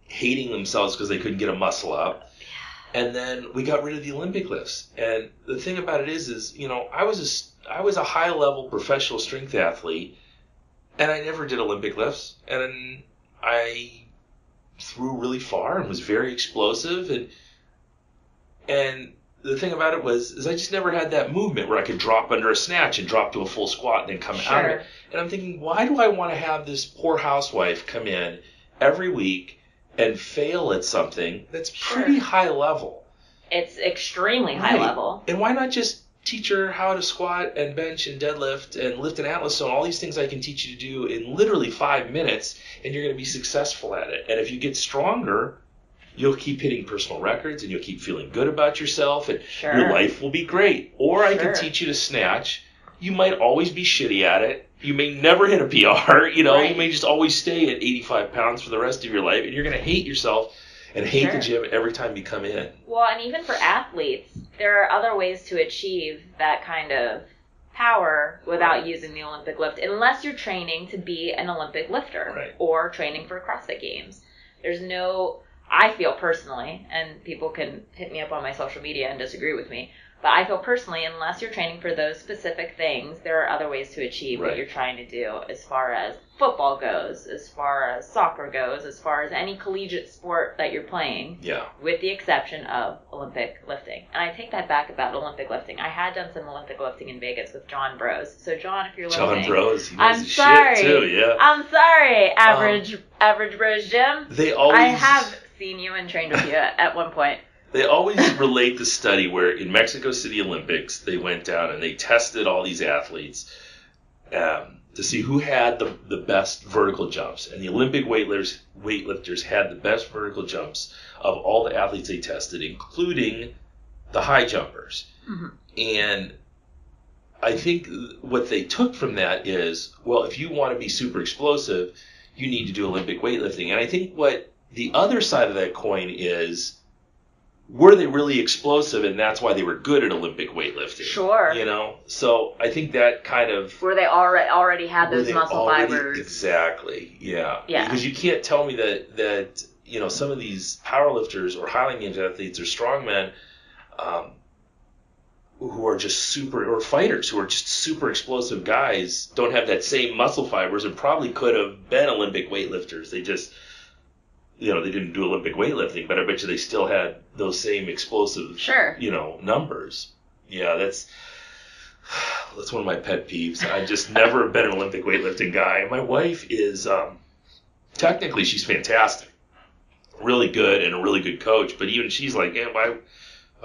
A: hating themselves because they couldn't get a muscle up. And then we got rid of the Olympic lifts. And the thing about it is you know, I was a high level professional strength athlete, and I never did Olympic lifts, and I threw really far and was very explosive, and the thing about it is I just never had that movement where I could drop under a snatch and drop to a full squat and then come out of it. And I'm thinking, why do I want to have this poor housewife come in every week and fail at something that's pretty high level?
B: It's extremely high level.
A: And why not just teach her how to squat and bench and deadlift and lift an Atlas stone, all these things I can teach you to do in literally 5 minutes, and you're going to be successful at it. And if you get stronger, you'll keep hitting personal records, and you'll keep feeling good about yourself, and your life will be great. Or I can teach you to snatch. You might always be shitty at it. You may never hit a PR. You know, you may just always stay at 85 pounds for the rest of your life, and you're going to hate yourself and hate the gym every time you come in.
B: Well, and even for athletes, there are other ways to achieve that kind of power without using the Olympic lift, unless you're training to be an Olympic lifter or training for CrossFit Games. There's no, I feel personally, and people can hit me up on my social media and disagree with me, but I feel personally, unless you're training for those specific things, there are other ways to achieve what you're trying to do, as far as football goes, as far as soccer goes, as far as any collegiate sport that you're playing, with the exception of Olympic lifting. And I take that back about Olympic lifting. I had done some Olympic lifting in Vegas with John Bros. So John, if you're listening,
A: John Bros, he
B: I'm
A: knows
B: sorry.
A: Shit too,
B: I'm sorry, average Bros Gym. I have seen you and trained with you at one point.
A: They always relate the study where in Mexico City Olympics, they went down and they tested all these athletes to see who had the best vertical jumps. And the Olympic weightlifters had the best vertical jumps of all the athletes they tested, including the high jumpers. Mm-hmm. And I think what they took from that is, well, if you want to be super explosive, you need to do Olympic weightlifting. And I think what the other side of that coin is, were they really explosive, and that's why they were good at Olympic weightlifting?
B: Sure.
A: You know? So I think that kind of...
B: Where they already had those muscle fibers.
A: Exactly, yeah.
B: Yeah.
A: Because you can't tell me that you know, some of these powerlifters or highly engaged athletes or strongmen who are just super... or fighters who are just super explosive guys don't have that same muscle fibers and probably could have been Olympic weightlifters. They just... You know, they didn't do Olympic weightlifting, but I bet you they still had those same explosive, you know, numbers. Yeah, that's one of my pet peeves. I've just never been an Olympic weightlifting guy. My wife is, technically she's fantastic, really good and a really good coach, but even she's like, why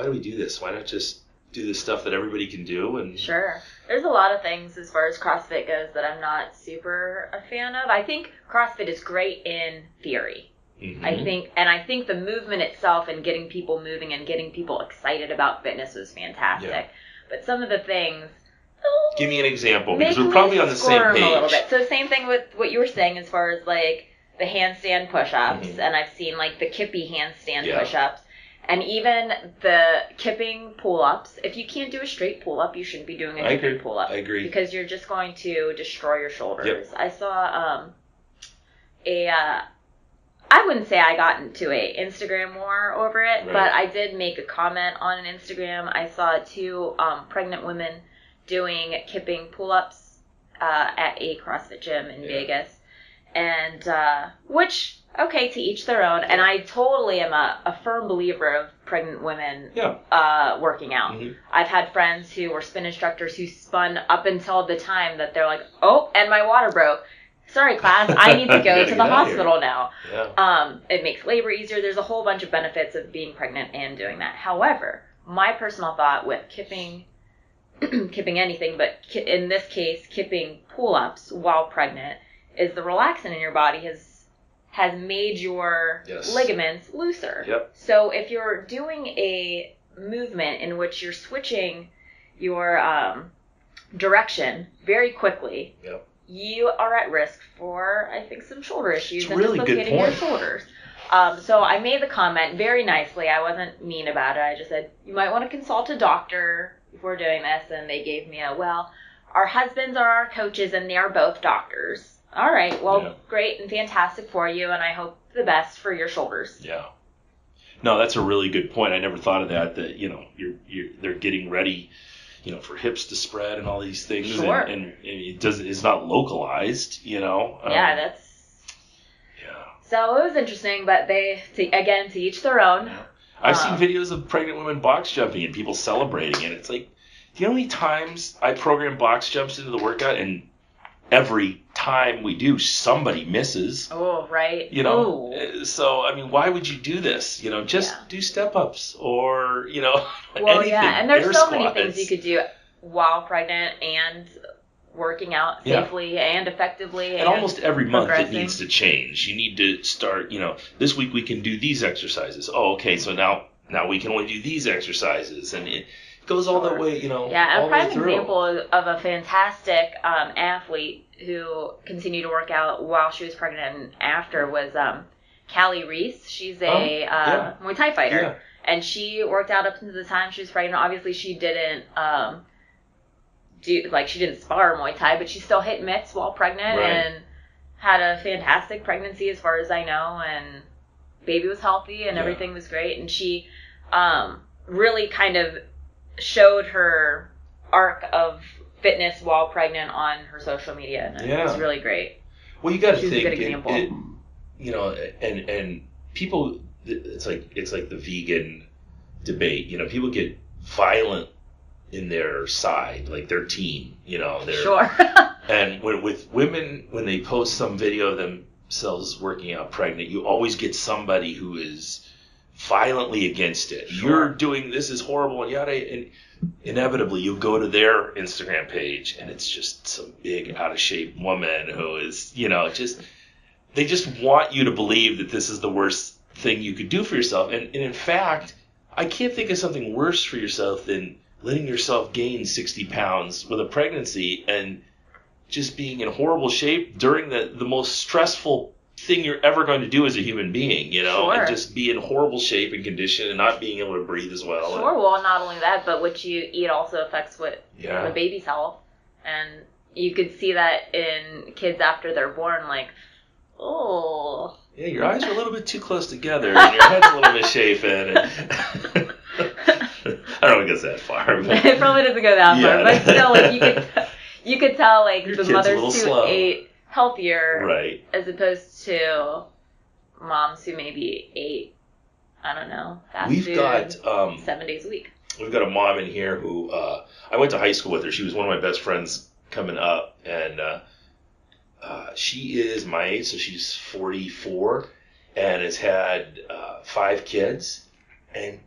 A: do we do this? Why not just do the stuff that everybody can do. And
B: sure. There's a lot of things as far as CrossFit goes that I'm not super a fan of. I think CrossFit is great in theory.
A: Mm-hmm.
B: I think the movement itself and getting people moving and getting people excited about fitness was fantastic.
A: Yeah.
B: But some of the things,
A: give me an example, because we're probably on the same page.
B: A little bit. So same thing with what you were saying as far as like the handstand push-ups,
A: mm-hmm.
B: and I've seen like the kippy handstand push-ups, and even the kipping pull-ups. If you can't do a straight pull-up, you shouldn't be doing a kipping pull-up.
A: I agree.
B: Because you're just going to destroy your shoulders.
A: Yep.
B: I saw I wouldn't say I got into a Instagram war over it, but I did make a comment on an Instagram. I saw 2 pregnant women doing kipping pull-ups at a CrossFit gym in Vegas. And, which, okay, to each their own. And I totally am a firm believer of pregnant women working out. Mm-hmm. I've had friends who were spin instructors who spun up until the time that they're like, oh, and my water broke. Sorry, class, I need to go to the hospital now. Yeah. It makes labor easier. There's a whole bunch of benefits of being pregnant and doing that. However, my personal thought with kipping anything, but in this case, kipping pull-ups while pregnant, is the relaxant in your body has made your ligaments looser. Yep. So if you're doing a movement in which you're switching your direction very quickly, you are at risk for, I think, some shoulder issues and dislocating your shoulders. So I made the comment very nicely. I wasn't mean about it. I just said, you might want to consult a doctor before doing this. And they gave me our husbands are our coaches and they are both doctors. All right. Well, great and fantastic for you. And I hope the best for your shoulders. Yeah.
A: No, that's a really good point. I never thought of that, they're getting ready, for hips to spread and all these things. Sure. And it's not localized,
B: Yeah, So it was interesting, but to each their own.
A: Yeah. I've seen videos of pregnant women box jumping and people celebrating it. It's like, the only times I program box jumps into the workout, and every time we do, somebody misses.
B: Oh, right.
A: So, I mean, why would you do this? Just do step-ups or,
B: well,
A: anything.
B: Yeah, and there's so many things you could do while pregnant and working out safely and effectively.
A: And almost every month it needs to change. You need to start, this week we can do these exercises. Oh, okay, so now we can only do these exercises. And it goes all the way,
B: Yeah, a prime example of a fantastic athlete who continued to work out while she was pregnant and after was Callie Reese. She's a Muay Thai fighter. Yeah. And she worked out up until the time she was pregnant. Obviously, she didn't she didn't spar Muay Thai, but she still hit mitts while pregnant and had a fantastic pregnancy as far as I know. And baby was healthy and everything was great. And she really kind of showed her arc of fitness while pregnant on her social media, and it was really great.
A: Well, you got to think,
B: a good example.
A: And people, it's like the vegan debate. People get violent in their side, like their team.
B: Sure.
A: And with women, when they post some video of themselves working out pregnant, you always get somebody who is violently against it. Sure. You're doing this is horrible and yada, and inevitably you go to their Instagram page and it's just some big out of shape woman who is they just want you to believe that this is the worst thing you could do for yourself, and in fact I can't think of something worse for yourself than letting yourself gain 60 pounds with a pregnancy and just being in horrible shape during the most stressful thing you're ever going to do as a human being,
B: Sure.
A: And just be in horrible shape and condition and not being able to breathe as well.
B: Sure, well, not only that, but what you eat also affects the baby's health. And you could see that in kids after they're born, like, oh.
A: Yeah, your eyes are a little bit too close together and your head's a little misshapen. And I don't think it's that far. But
B: it probably doesn't go that far, but still, like, you could tell, like,
A: your
B: the mothers who ate healthier,
A: right,
B: as opposed to moms who maybe ate, I don't know, fast food 7 days a week.
A: We've got a mom in here who I went to high school with her. She was one of my best friends coming up, and she is my age, so she's 44, and has had 5 kids, and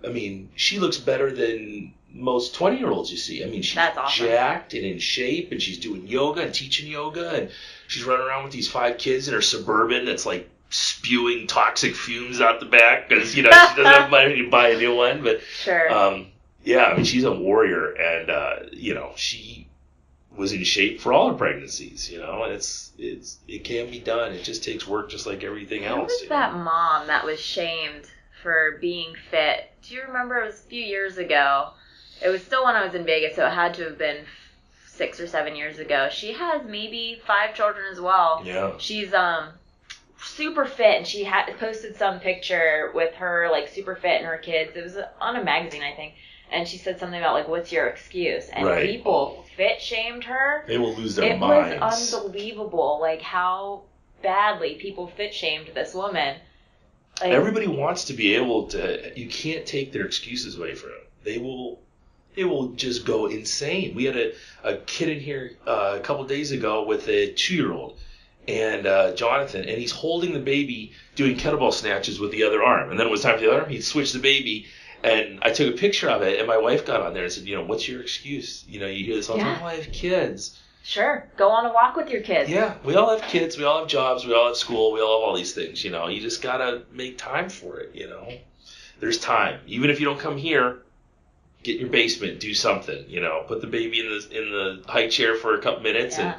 A: I mean, she looks better than most 20-year-olds you see. I mean, she's
B: That's awesome.
A: jacked and in shape, and she's doing yoga and teaching yoga, and she's running around with these 5 kids in her Suburban that's like spewing toxic fumes out the back because, you know, she doesn't have money to buy a new one. But
B: Sure.
A: yeah, I mean, she's a warrior, and you know, she was in shape for all her pregnancies, you know, and it can be done. It just takes work, just like everything else.
B: Who was that mom that was shamed for being fit? Do you remember? It was a few years ago. It was still when I was in Vegas, so it had to have been 6 or 7 years ago. She has maybe 5 children as well.
A: Yeah.
B: She's super fit, and she had posted some picture with her like super fit and her kids. It was on a magazine, I think. And she said something about, like, what's your excuse? And
A: right.
B: people fit shamed her.
A: They will lose their minds.
B: It was unbelievable, like, how badly people fit shamed this woman. Like,
A: everybody wants to be able to. You can't take their excuses away from them. They will just go insane. We had a kid in here a couple days ago with a 2-year-old, and Jonathan, and he's holding the baby doing kettlebell snatches with the other arm. And then it was time for the other arm. He'd switch the baby. And I took a picture of it, and my wife got on there and said, you know, what's your excuse? You know, you hear this all the time, oh, I have kids.
B: Sure. Go on a walk with your kids.
A: Yeah, we all have kids. We all have jobs. We all have school. We all have all these things, you know. You just got to make time for it, you know. There's time. Even if you don't come here, get in your basement, do something, you know. Put the baby in the high chair for a couple minutes and,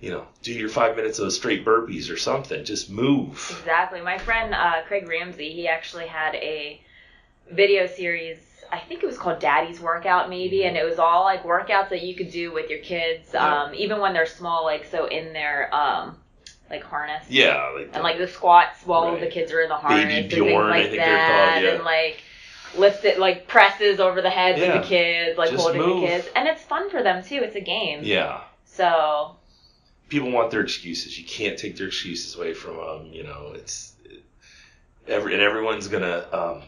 A: you know, do your 5 minutes of straight burpees or something. Just move.
B: Exactly. My friend Craig Ramsey, he actually had a video series, I think it was called Daddy's Workout maybe, and it was all like workouts that you could do with your kids, even when they're small, like so in their like harness.
A: Yeah.
B: And like the squats while the kids are in the harness.
A: Baby Bjorn,
B: like
A: I think they're called,
B: and like lifts it, like presses over the heads of the kids, like
A: just
B: holding
A: move.
B: the kids. And it's fun for them too. It's a game.
A: Yeah.
B: So.
A: People want their excuses. You can't take their excuses away from them. You know, everyone's gonna.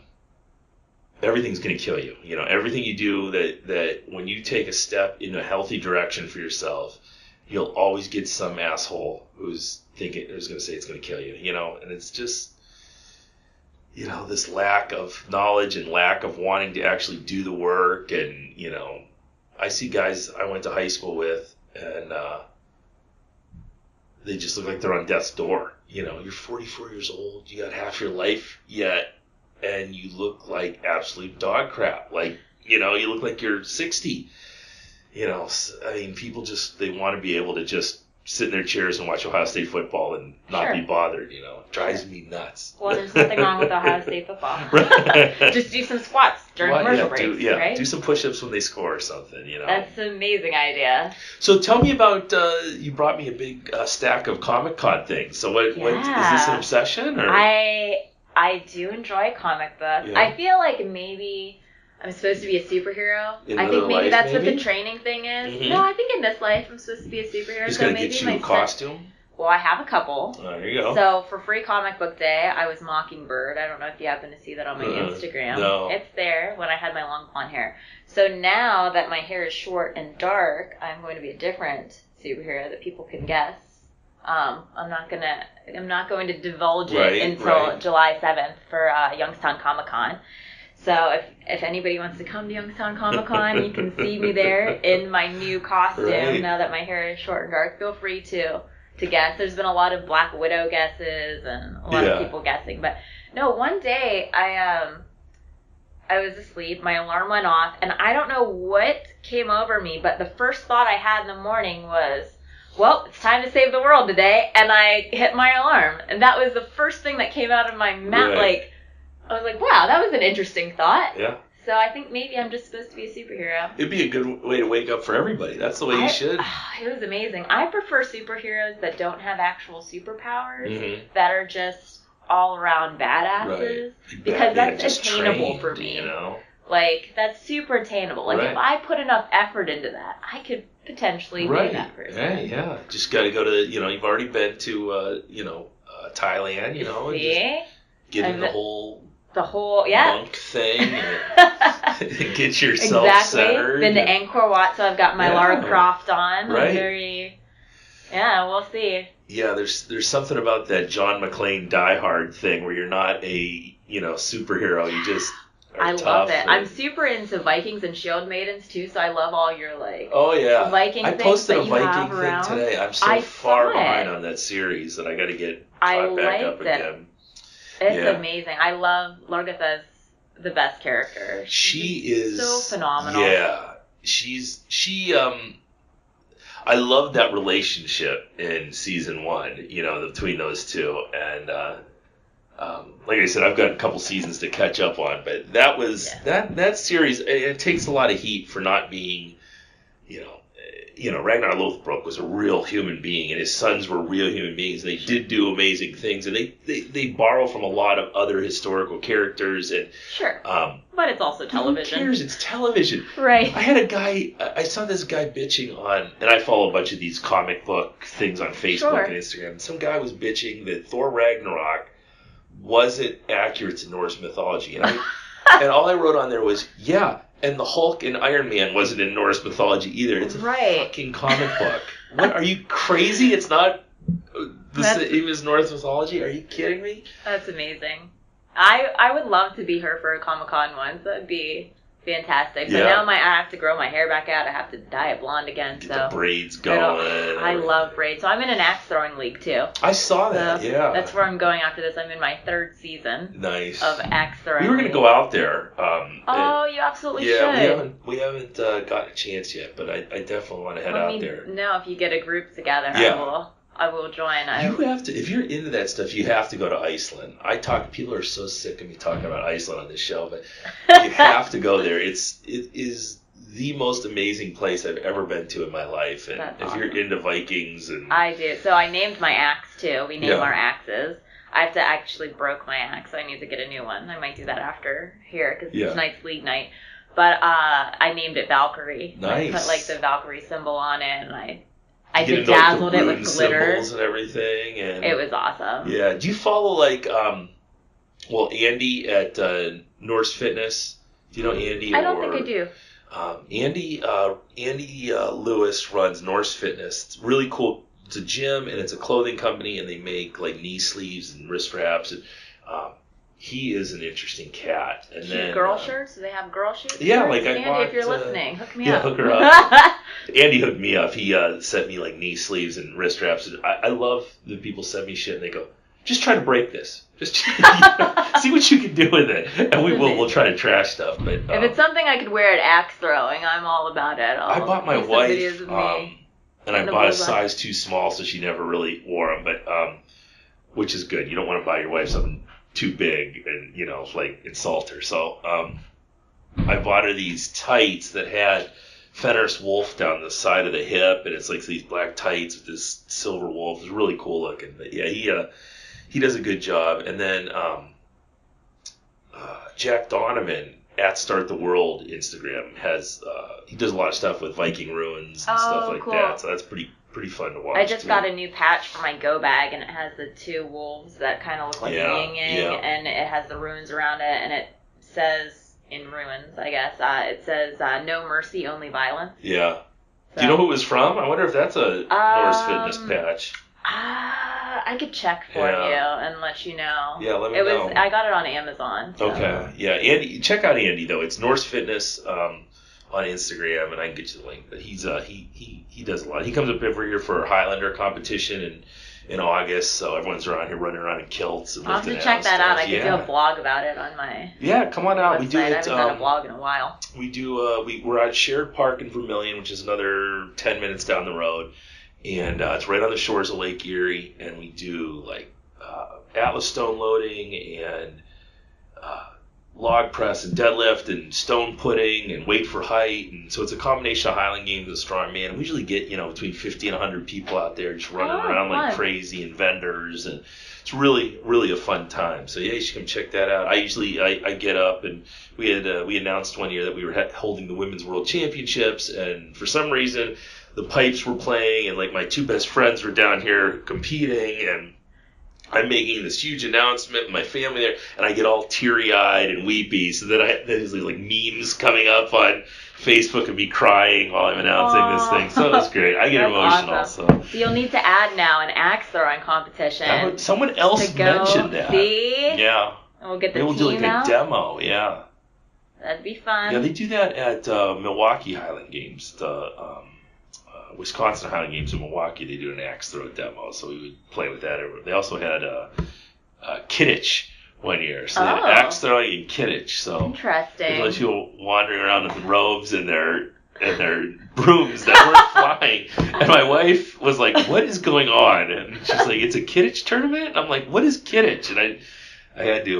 A: Everything's going to kill you. You know, everything you do that when you take a step in a healthy direction for yourself, you'll always get some asshole who's going to say it's going to kill you, you know, and it's just, you know, this lack of knowledge and lack of wanting to actually do the work. And, you know, I see guys I went to high school with, and they just look like they're on death's door. You know, you're 44 years old, you got half your life yet, and you look like absolute dog crap. Like, you know, you look like you're 60. You know, I mean, people just, they want to be able to just sit in their chairs and watch Ohio State football and not be bothered, you know. It drives me nuts.
B: Well, there's nothing wrong with Ohio State football. Just do some squats during commercial breaks, right?
A: Do some push-ups when they score or something, you know.
B: That's an amazing idea.
A: So tell me about, you brought me a big stack of Comic-Con things. So what is this an obsession? Or?
B: I do enjoy comic books. Yeah. I feel like maybe I'm supposed to be a superhero. I think maybe that's what the training thing is. Mm-hmm. No, I think in this life I'm supposed to be a superhero.
A: He's going to get you a costume?
B: Well, I have a couple.
A: Oh, there you go.
B: So for Free Comic Book Day, I was Mockingbird. I don't know if you happen to see that on my Instagram.
A: No.
B: It's there when I had my long blonde hair. So now that my hair is short and dark, I'm going to be a different superhero that people can guess. I'm not going to divulge it until July 7th for Youngstown Comic Con. So if anybody wants to come to Youngstown Comic Con, you can see me there in my new costume. Now that my hair is short and dark, feel free to guess. There's been a lot of Black Widow guesses and a lot of people guessing. But no, one day I was asleep, my alarm went off, and I don't know what came over me, but the first thought I had in the morning was, well, it's time to save the world today, and I hit my alarm. And that was the first thing that came out of my mouth. Like, I was like, wow, that was an interesting thought.
A: Yeah.
B: So I think maybe I'm just supposed to be a superhero.
A: It'd be a good way to wake up for everybody. That's the way you should.
B: It was amazing. I prefer superheroes that don't have actual superpowers, that are just all-around badasses, because that's attainable for me.
A: You know?
B: Like, that's super attainable. Like, if I put enough effort into that, I could potentially be that person.
A: Yeah. Just got to go to, you know, you've already been to, Thailand, you know, and just get in the whole monk thing and get yourself centered.
B: Been to Angkor Wat, so I've got my Lara Croft on. We'll see.
A: Yeah, there's something about that John McClane Die Hard thing where you're not a, you know, superhero. You just
B: I
A: tough.
B: love it. I'm super into Vikings and Shield Maidens too, so I love all your
A: Oh yeah,
B: Viking
A: I
B: things
A: posted
B: that
A: a
B: you
A: Viking
B: have
A: thing
B: around.
A: today. I'm so
B: I
A: far
B: saw
A: behind
B: it.
A: on that series that I got to get
B: I
A: caught back up
B: liked it.
A: again.
B: It's amazing. I love Lorgatha's the best character.
A: She is
B: so phenomenal.
A: Yeah, I love that relationship in season 1. You know, between those two, and like I said, I've got a couple seasons to catch up on, but that was that series. It takes a lot of heat for not being, Ragnar Lothbrok was a real human being, and his sons were real human beings. They did do amazing things, and they borrow from a lot of other historical characters. And
B: but it's also television.
A: Who cares? It's television,
B: right?
A: I saw this guy bitching on, and I follow a bunch of these comic book things on Facebook and Instagram. And some guy was bitching that Thor Ragnarok wasn't accurate to Norse mythology, and and all I wrote on there was and the Hulk and Iron Man wasn't in Norse mythology either. It's a fucking comic book. What, are you crazy? It's not the same as Norse mythology? Are you kidding me?
B: That's amazing. I would love to be her for a Comic-Con once. That'd be fantastic. But now I have to grow my hair back out. I have to dye it blonde again.
A: Get the braids going.
B: I love braids. So I'm in an axe throwing league too.
A: I saw that,
B: That's where I'm going after this. I'm in my 3rd season.
A: Nice.
B: Of axe throwing.
A: We were going to go out there.
B: You absolutely should.
A: Yeah, we haven't gotten a chance yet, but I definitely want to head out there.
B: No, if you get a group together, I will join.
A: You have to, if you're into that stuff, you have to go to Iceland. People are so sick of me talking about Iceland on this show, but you have to go there. It is the most amazing place I've ever been to in my life. And if you're into Vikings and
B: I do. So I named my axe too. We name our axes. I have to actually broke my axe, so I need to get a new one. I might do that after here because tonight's league night. But I named it Valkyrie.
A: Nice.
B: I put the Valkyrie symbol on it, and I bedazzled it with glitter
A: and everything, and
B: it was awesome.
A: Yeah. Do you follow Andy at Norse Fitness? Do you know Andy?
B: I don't think I do.
A: Andy Lewis runs Norse Fitness. It's really cool. It's a gym and it's a clothing company, and they make knee sleeves and wrist wraps. And he is an interesting cat. And then
B: girl shirts? Do they have girl shirts?
A: Yeah,
B: Andy,
A: bought,
B: if you're listening, hook me up.
A: Hook her up. Andy hooked me up. He sent me knee sleeves and wrist wraps. I love that people send me shit and they go, just try to break this. Just see what you can do with it, and we'll try to trash stuff. But
B: if it's something I could wear at axe throwing, I'm all about it.
A: I bought my wife, and I bought a size too small, so she never really wore them. But which is good. You don't want to buy your wife something too big and insult her. So I bought her these tights that had Fenris wolf down the side of the hip, and it's these black tights with this silver wolf. It's really cool looking. But yeah, he does a good job. And then Jack Donovan at Start the World Instagram has he does a lot of stuff with Viking ruins and stuff like that. So that's pretty fun to watch.
B: I just got a new patch for my go bag, and it has the 2 wolves that kind of look like yin yang, and it has the runes around it, and it says in ruins, I guess, it says no mercy, only violence.
A: Yeah. So, do you know who it was from? I wonder if that's a Norse Fitness patch.
B: I could check for you and let you know.
A: Yeah, let me know.
B: I got it on Amazon. So.
A: Okay. Yeah, Andy, check out Andy though. It's Norse Fitness on Instagram, and I can get you the link. But he's he does a lot. He comes up every year for a Highlander competition in August, so everyone's around here running around in kilts and
B: I'll have to check that out. I could do a blog about it on my
A: come on out.
B: website.
A: We do it.
B: I haven't done a blog in a while.
A: We do. We're at Shared Park in Vermilion, which is another 10 minutes down the road. And it's right on the shores of Lake Erie, and we do Atlas stone loading and log press and deadlift and stone putting and weight for height. And so it's a combination of Highland Games and strongman. We usually get between 50 and 100 people out there just running around like crazy, and vendors, and it's really, really a fun time. So yeah, you should come check that out. I get up, and we announced one year that we were holding the Women's World Championships, and for some reason the pipes were playing, and my 2 best friends were down here competing, and I'm making this huge announcement with my family there, and I get all teary-eyed and weepy. So then there's memes coming up on Facebook of me crying while I'm announcing this thing. So that's great. I get emotional.
B: Awesome. So you'll need to add now an axe throwing competition.
A: Someone else mentioned that.
B: See?
A: Yeah.
B: And we'll get the
A: Maybe
B: team
A: we'll do
B: out.
A: a demo. Yeah.
B: That'd be fun.
A: Yeah, they do that at Milwaukee Highland Games. The Wisconsin Highland Games in Milwaukee, they do an axe throw demo, so we would play with that. They also had Kidditch one year, so they had axe throwing and Kidditch. So
B: interesting.
A: There's all these people wandering around with robes and their brooms that weren't flying, and my wife was like, "What is going on?" And she's like, "It's a Kidditch tournament." I'm like, "What is Kidditch?" And I had to,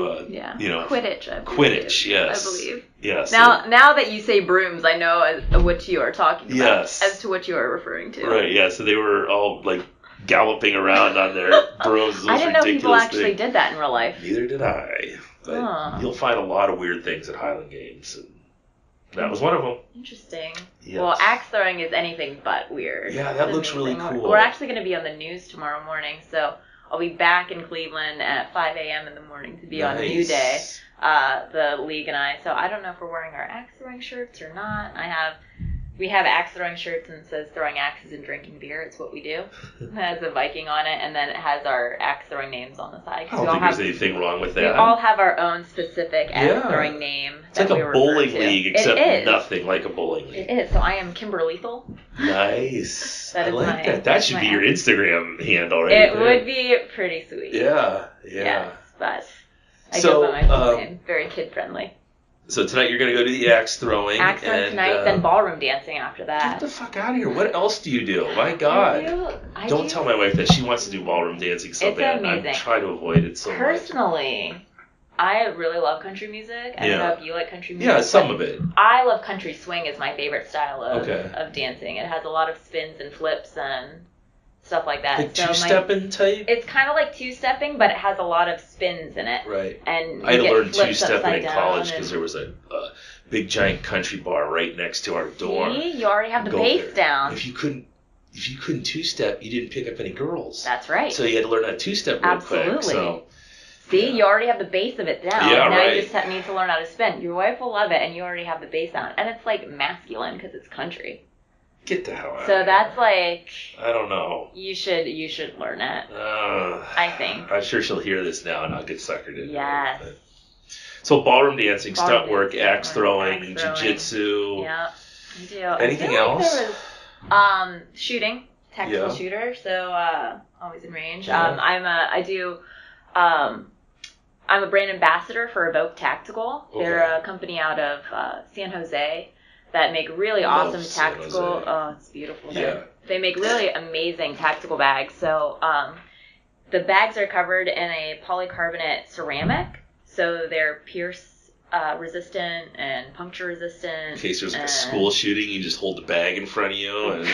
B: Quidditch.
A: Quidditch, yes.
B: I believe.
A: Yes.
B: Now that you say brooms, I know what you are talking about.
A: Yes.
B: As to what you are referring to.
A: Right, yeah. So they were all, like, galloping around on their brooms.
B: I didn't know people actually did that in real life.
A: Neither did I. But you'll find a lot of weird things at Highland Games. And that was one of them.
B: Interesting.
A: Yes.
B: Well, axe throwing is anything but weird.
A: Yeah, that looks really cool.
B: We're actually going to be on the news tomorrow morning, so I'll be back in Cleveland at 5 a.m. in the morning to be on New Day, the league and I. So I don't know if we're wearing our axe throwing shirts or not. We have axe throwing shirts and it says throwing axes and drinking beer. It's what we do. It has a Viking on it, and then it has our axe throwing names on the side.
A: I don't think there's anything wrong with that.
B: We all have our own specific axe throwing name.
A: It's like a bowling league, except nothing like a bowling league.
B: It is. So I am Kimber Lethal.
A: Nice. I like that. That should be your Instagram handle, right?
B: It would be pretty sweet.
A: Yeah.
B: Yes, but I go by my full name. Very kid friendly.
A: So tonight you're going to go do the axe throwing.
B: Axe throwing tonight, then ballroom dancing after that.
A: Get the fuck out of here. What else do you do? My God. Don't tell my wife that she wants to do ballroom dancing so bad.
B: Amazing.
A: I'm trying to avoid it so much.
B: Personally, I really love country music. I don't know if you like country music.
A: Yeah, some of it.
B: I love country swing is my favorite style of dancing. It has a lot of spins and flips and stuff like that.
A: Like two-stepping type?
B: It's kind of like two-stepping, but it has a lot of spins in it.
A: Right.
B: And
A: I had to learn two-stepping in college because there was a big giant country bar right next to our dorm.
B: See? You already have the bass down.
A: If you couldn't two-step, you didn't pick up any girls.
B: That's right.
A: So you had to learn how to two-step real quick. So.
B: See, you already have the base of it down.
A: Yeah,
B: now you just need to learn how to spin. Your wife will love it, and you already have the bass down. And it's like masculine because it's country.
A: Get the hell out.
B: So that's like.
A: I don't know.
B: You should learn it. I think.
A: I'm sure she'll hear this now, and I'll get suckered into it.
B: Yes.
A: So ballroom dancing, stunt work, axe throwing, jiu-jitsu.
B: Yeah, I do.
A: Anything else?
B: There was, shooting, tactical shooter. So always in range.
A: Yeah.
B: I'm a brand ambassador for Evoke Tactical. Okay. They're a company out of San Jose that make really awesome tactical. Oh, it's beautiful there. Yeah. They make really amazing tactical bags. So the bags are covered in a polycarbonate ceramic, so they're pierce resistant and puncture resistant.
A: In case there's like a school shooting, you just hold the bag in front of you and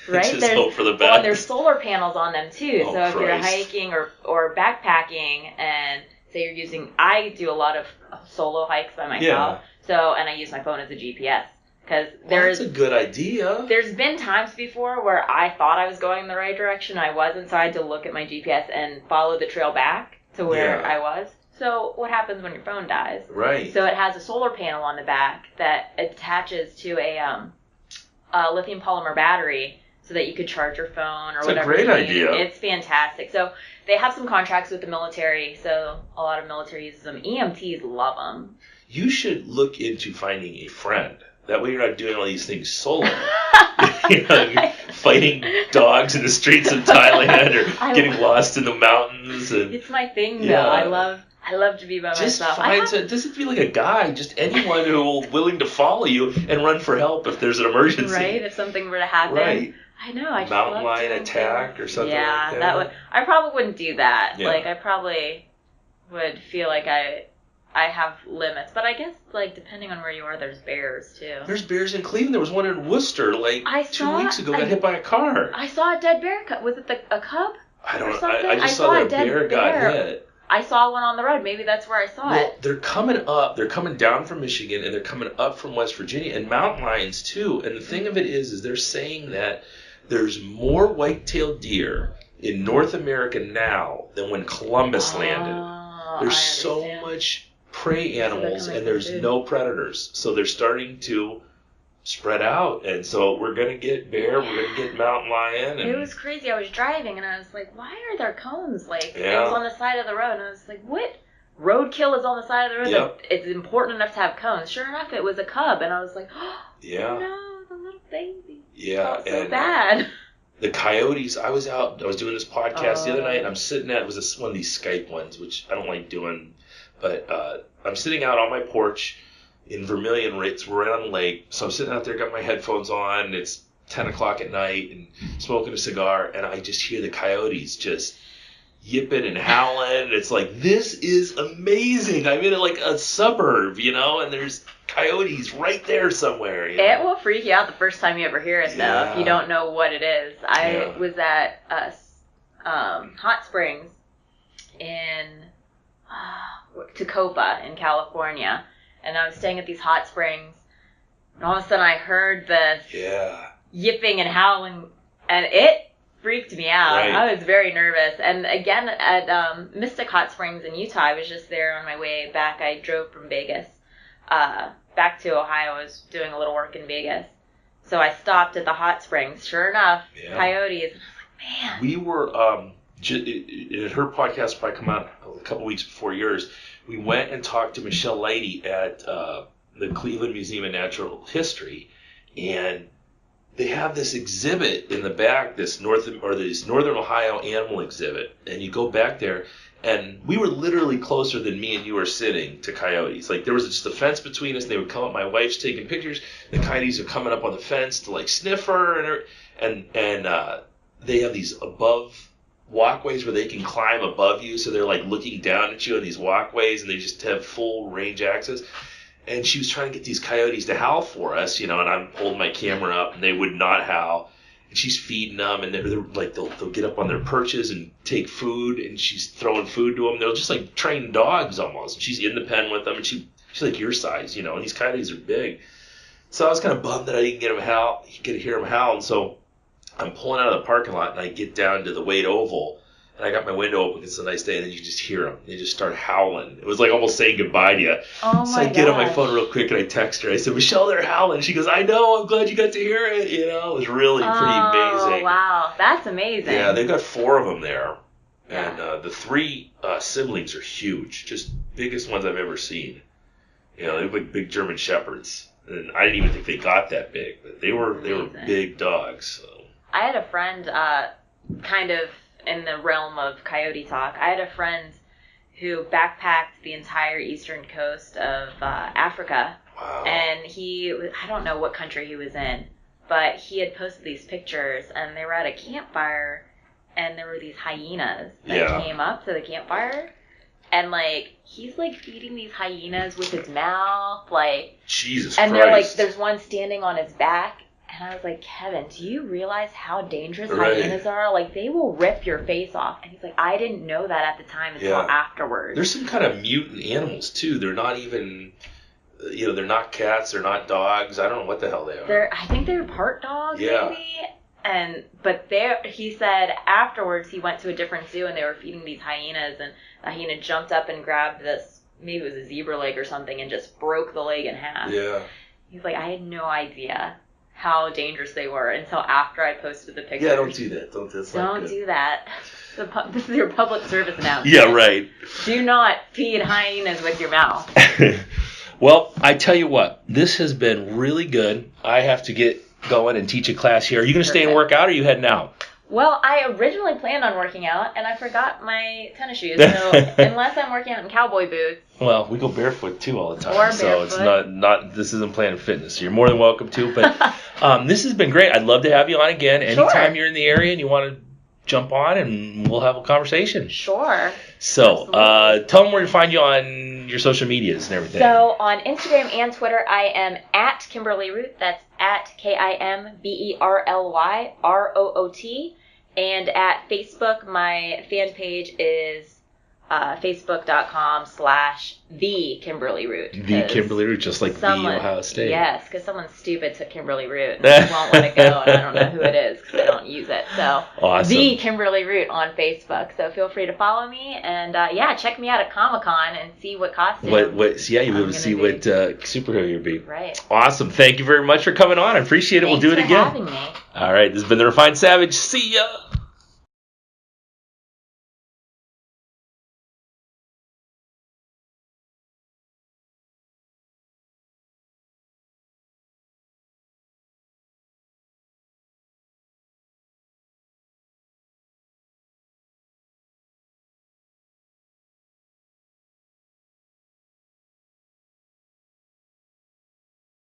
B: just
A: hope for the best.
B: Well, and there's solar panels on them too. So if you're hiking or backpacking and say you're using, I do a lot of solo hikes by myself. Yeah. So, and I use my phone as a GPS. Because
A: that's a good idea.
B: There's been times before where I thought I was going in the right direction, I wasn't, so I had to look at my GPS and follow the trail back to where I was. So what happens when your phone dies?
A: Right.
B: So it has a solar panel on the back that attaches to a lithium polymer battery so that you could charge your phone or whatever.
A: It's a great idea.
B: It's fantastic. So they have some contracts with the military, so a lot of military uses them. EMTs love them.
A: You should look into finding a friend. That way you're not doing all these things solo. Fighting dogs in the streets of Thailand or getting lost in the mountains.
B: It's my thing, though. I love to be by myself.
A: It doesn't feel like a guy, just anyone who's willing to follow you and run for help if there's an emergency.
B: Right, if something were to happen.
A: Right.
B: I know. I just
A: mountain lion attack or something like that.
B: Yeah, that would. I probably wouldn't do that. Yeah. Like, I probably would feel like I have limits, but I guess, like, depending on where you are, there's bears, too.
A: There's bears in Cleveland. There was one in Worcester, 2 weeks ago, got hit by a car.
B: I saw a dead bear. Was it a cub?
A: I don't know. I just saw that a bear got hit.
B: I saw one on the road. Maybe that's where I saw it.
A: They're coming up. They're coming down from Michigan, and they're coming up from West Virginia, and mountain lions, too. And the thing of it is they're saying that there's more white-tailed deer in North America now than when Columbus landed. There's so much prey animals and there's no predators, so they're starting to spread out, and so we're gonna get bear, we're gonna get mountain lion. And
B: it was crazy. I was driving and I was like, why are there cones? Like, it was on the side of the road, and I was like, what roadkill is on the side of the road.
A: Yep.
B: It's important enough to have cones. Sure enough, it was a cub, and I was like, oh,
A: yeah.
B: no, the little baby.
A: Yeah.
B: It felt so bad.
A: The coyotes, I was doing this podcast the other night, and I'm sitting at, one of these Skype ones, which I don't like doing, but I'm sitting out on my porch in Vermilion, we're right on the lake, so I'm sitting out there, got my headphones on, and it's 10 o'clock at night, and smoking a cigar, and I just hear the coyotes just yipping and howling. It's like, this is amazing. I'm in like a suburb, and there's coyotes right there somewhere.
B: It will freak you out the first time you ever hear it, though, if you don't know what it is. I was at Hot Springs in Tacoma in California, and I was staying at these hot springs, and all of a sudden I heard this yipping and howling, and it freaked me out. Right. I was very nervous. And again, at Mystic Hot Springs in Utah, I was just there on my way back. I drove from Vegas back to Ohio. I was doing a little work in Vegas. So I stopped at the hot springs. Sure enough, coyotes. And I was like, man.
A: We were, her podcast probably come out a couple weeks before yours. We went and talked to Michelle Leidy at the Cleveland Museum of Natural History. And they have this exhibit in the back, this Northern Ohio animal exhibit, and you go back there, and we were literally closer than me and you are sitting to coyotes. Like, there was just a fence between us, and they would come up. My wife's taking pictures. The coyotes are coming up on the fence to like sniff her, and they have these above walkways where they can climb above you, so they're like looking down at you on these walkways, and they just have full range access. And she was trying to get these coyotes to howl for us, and I'm holding my camera up, and they would not howl. And she's feeding them, and they're like, they'll get up on their perches and take food, and she's throwing food to them. They're just like trained dogs almost. And she's in the pen with them, and she's like your size, and these coyotes are big. So I was kind of bummed that I didn't get to hear them howl. And so I'm pulling out of the parking lot, and I get down to the Wade Oval. And I got my window open. It's a nice day, and then you just hear them. They just start howling. It was like almost saying goodbye to you.
B: Oh,
A: so I get on my phone real quick, and I text her. I said, Michelle, they're howling. She goes, I know. I'm glad you got to hear it. It was really pretty amazing.
B: Oh, wow. That's amazing.
A: Yeah, they've got 4 of them there. And the 3 siblings are huge. Just biggest ones I've ever seen. They look like big German Shepherds. And I didn't even think they got that big. But they were big dogs. So.
B: I had a friend kind of in the realm of coyote talk. I had a friend who backpacked the entire eastern coast of Africa.
A: Wow.
B: And I don't know what country he was in, but he had posted these pictures, and they were at a campfire, and there were these hyenas that came up to the campfire, and he's feeding these hyenas with his mouth,
A: Jesus
B: and
A: Christ.
B: there's one standing on his back. And I was like, Kevin, do you realize how dangerous
A: right.
B: hyenas are? They will rip your face off. And he's like, I didn't know that at the time until afterwards.
A: There's some kind of mutant animals, too. They're not even, they're not cats. They're not dogs. I don't know what the hell they are.
B: I think they're part dogs, maybe. But he said afterwards he went to a different zoo, and they were feeding these hyenas. And the hyena jumped up and grabbed this, maybe it was a zebra leg or something, and just broke the leg in half.
A: Yeah.
B: He's like, I had no idea how dangerous they were until after I posted the picture.
A: Yeah, don't do that. Don't
B: do that. This is your public service announcement.
A: Yeah, right.
B: Do not feed hyenas with your mouth.
A: Well, I tell you what, this has been really good. I have to get going and teach a class here. Are you going to stay and work out, or are you heading out?
B: Well, I originally planned on working out, and I forgot my tennis shoes. So unless I'm working out in cowboy boots.
A: Well, we go barefoot too all the time.
B: Or
A: so it's not. This isn't Planet Fitness. So you're more than welcome to. But this has been great. I'd love to have you on again anytime you're in the area and you want to jump on, and we'll have a conversation.
B: Sure.
A: So tell them where to find you on your social medias and everything.
B: So on Instagram and Twitter, I am at Kimberly Root. That's at KIMBERLY ROOT. And at Facebook, my fan page is facebook.com/The Kimberly Root.
A: The Kimberly Root, just like the Ohio State.
B: Yes, because someone stupid took Kimberly Root and won't let it go, and I don't know who it is because I don't use it. So
A: awesome.
B: The Kimberly Root on Facebook. So feel free to follow me, and check me out at Comic-Con and see what costume.
A: You'll be able to see what superhero you'll be.
B: Right.
A: Awesome. Thank you very much for coming on. I appreciate it. We'll do it again.
B: Thanks for having me.
A: All right. This has been The Refined Savage. See ya.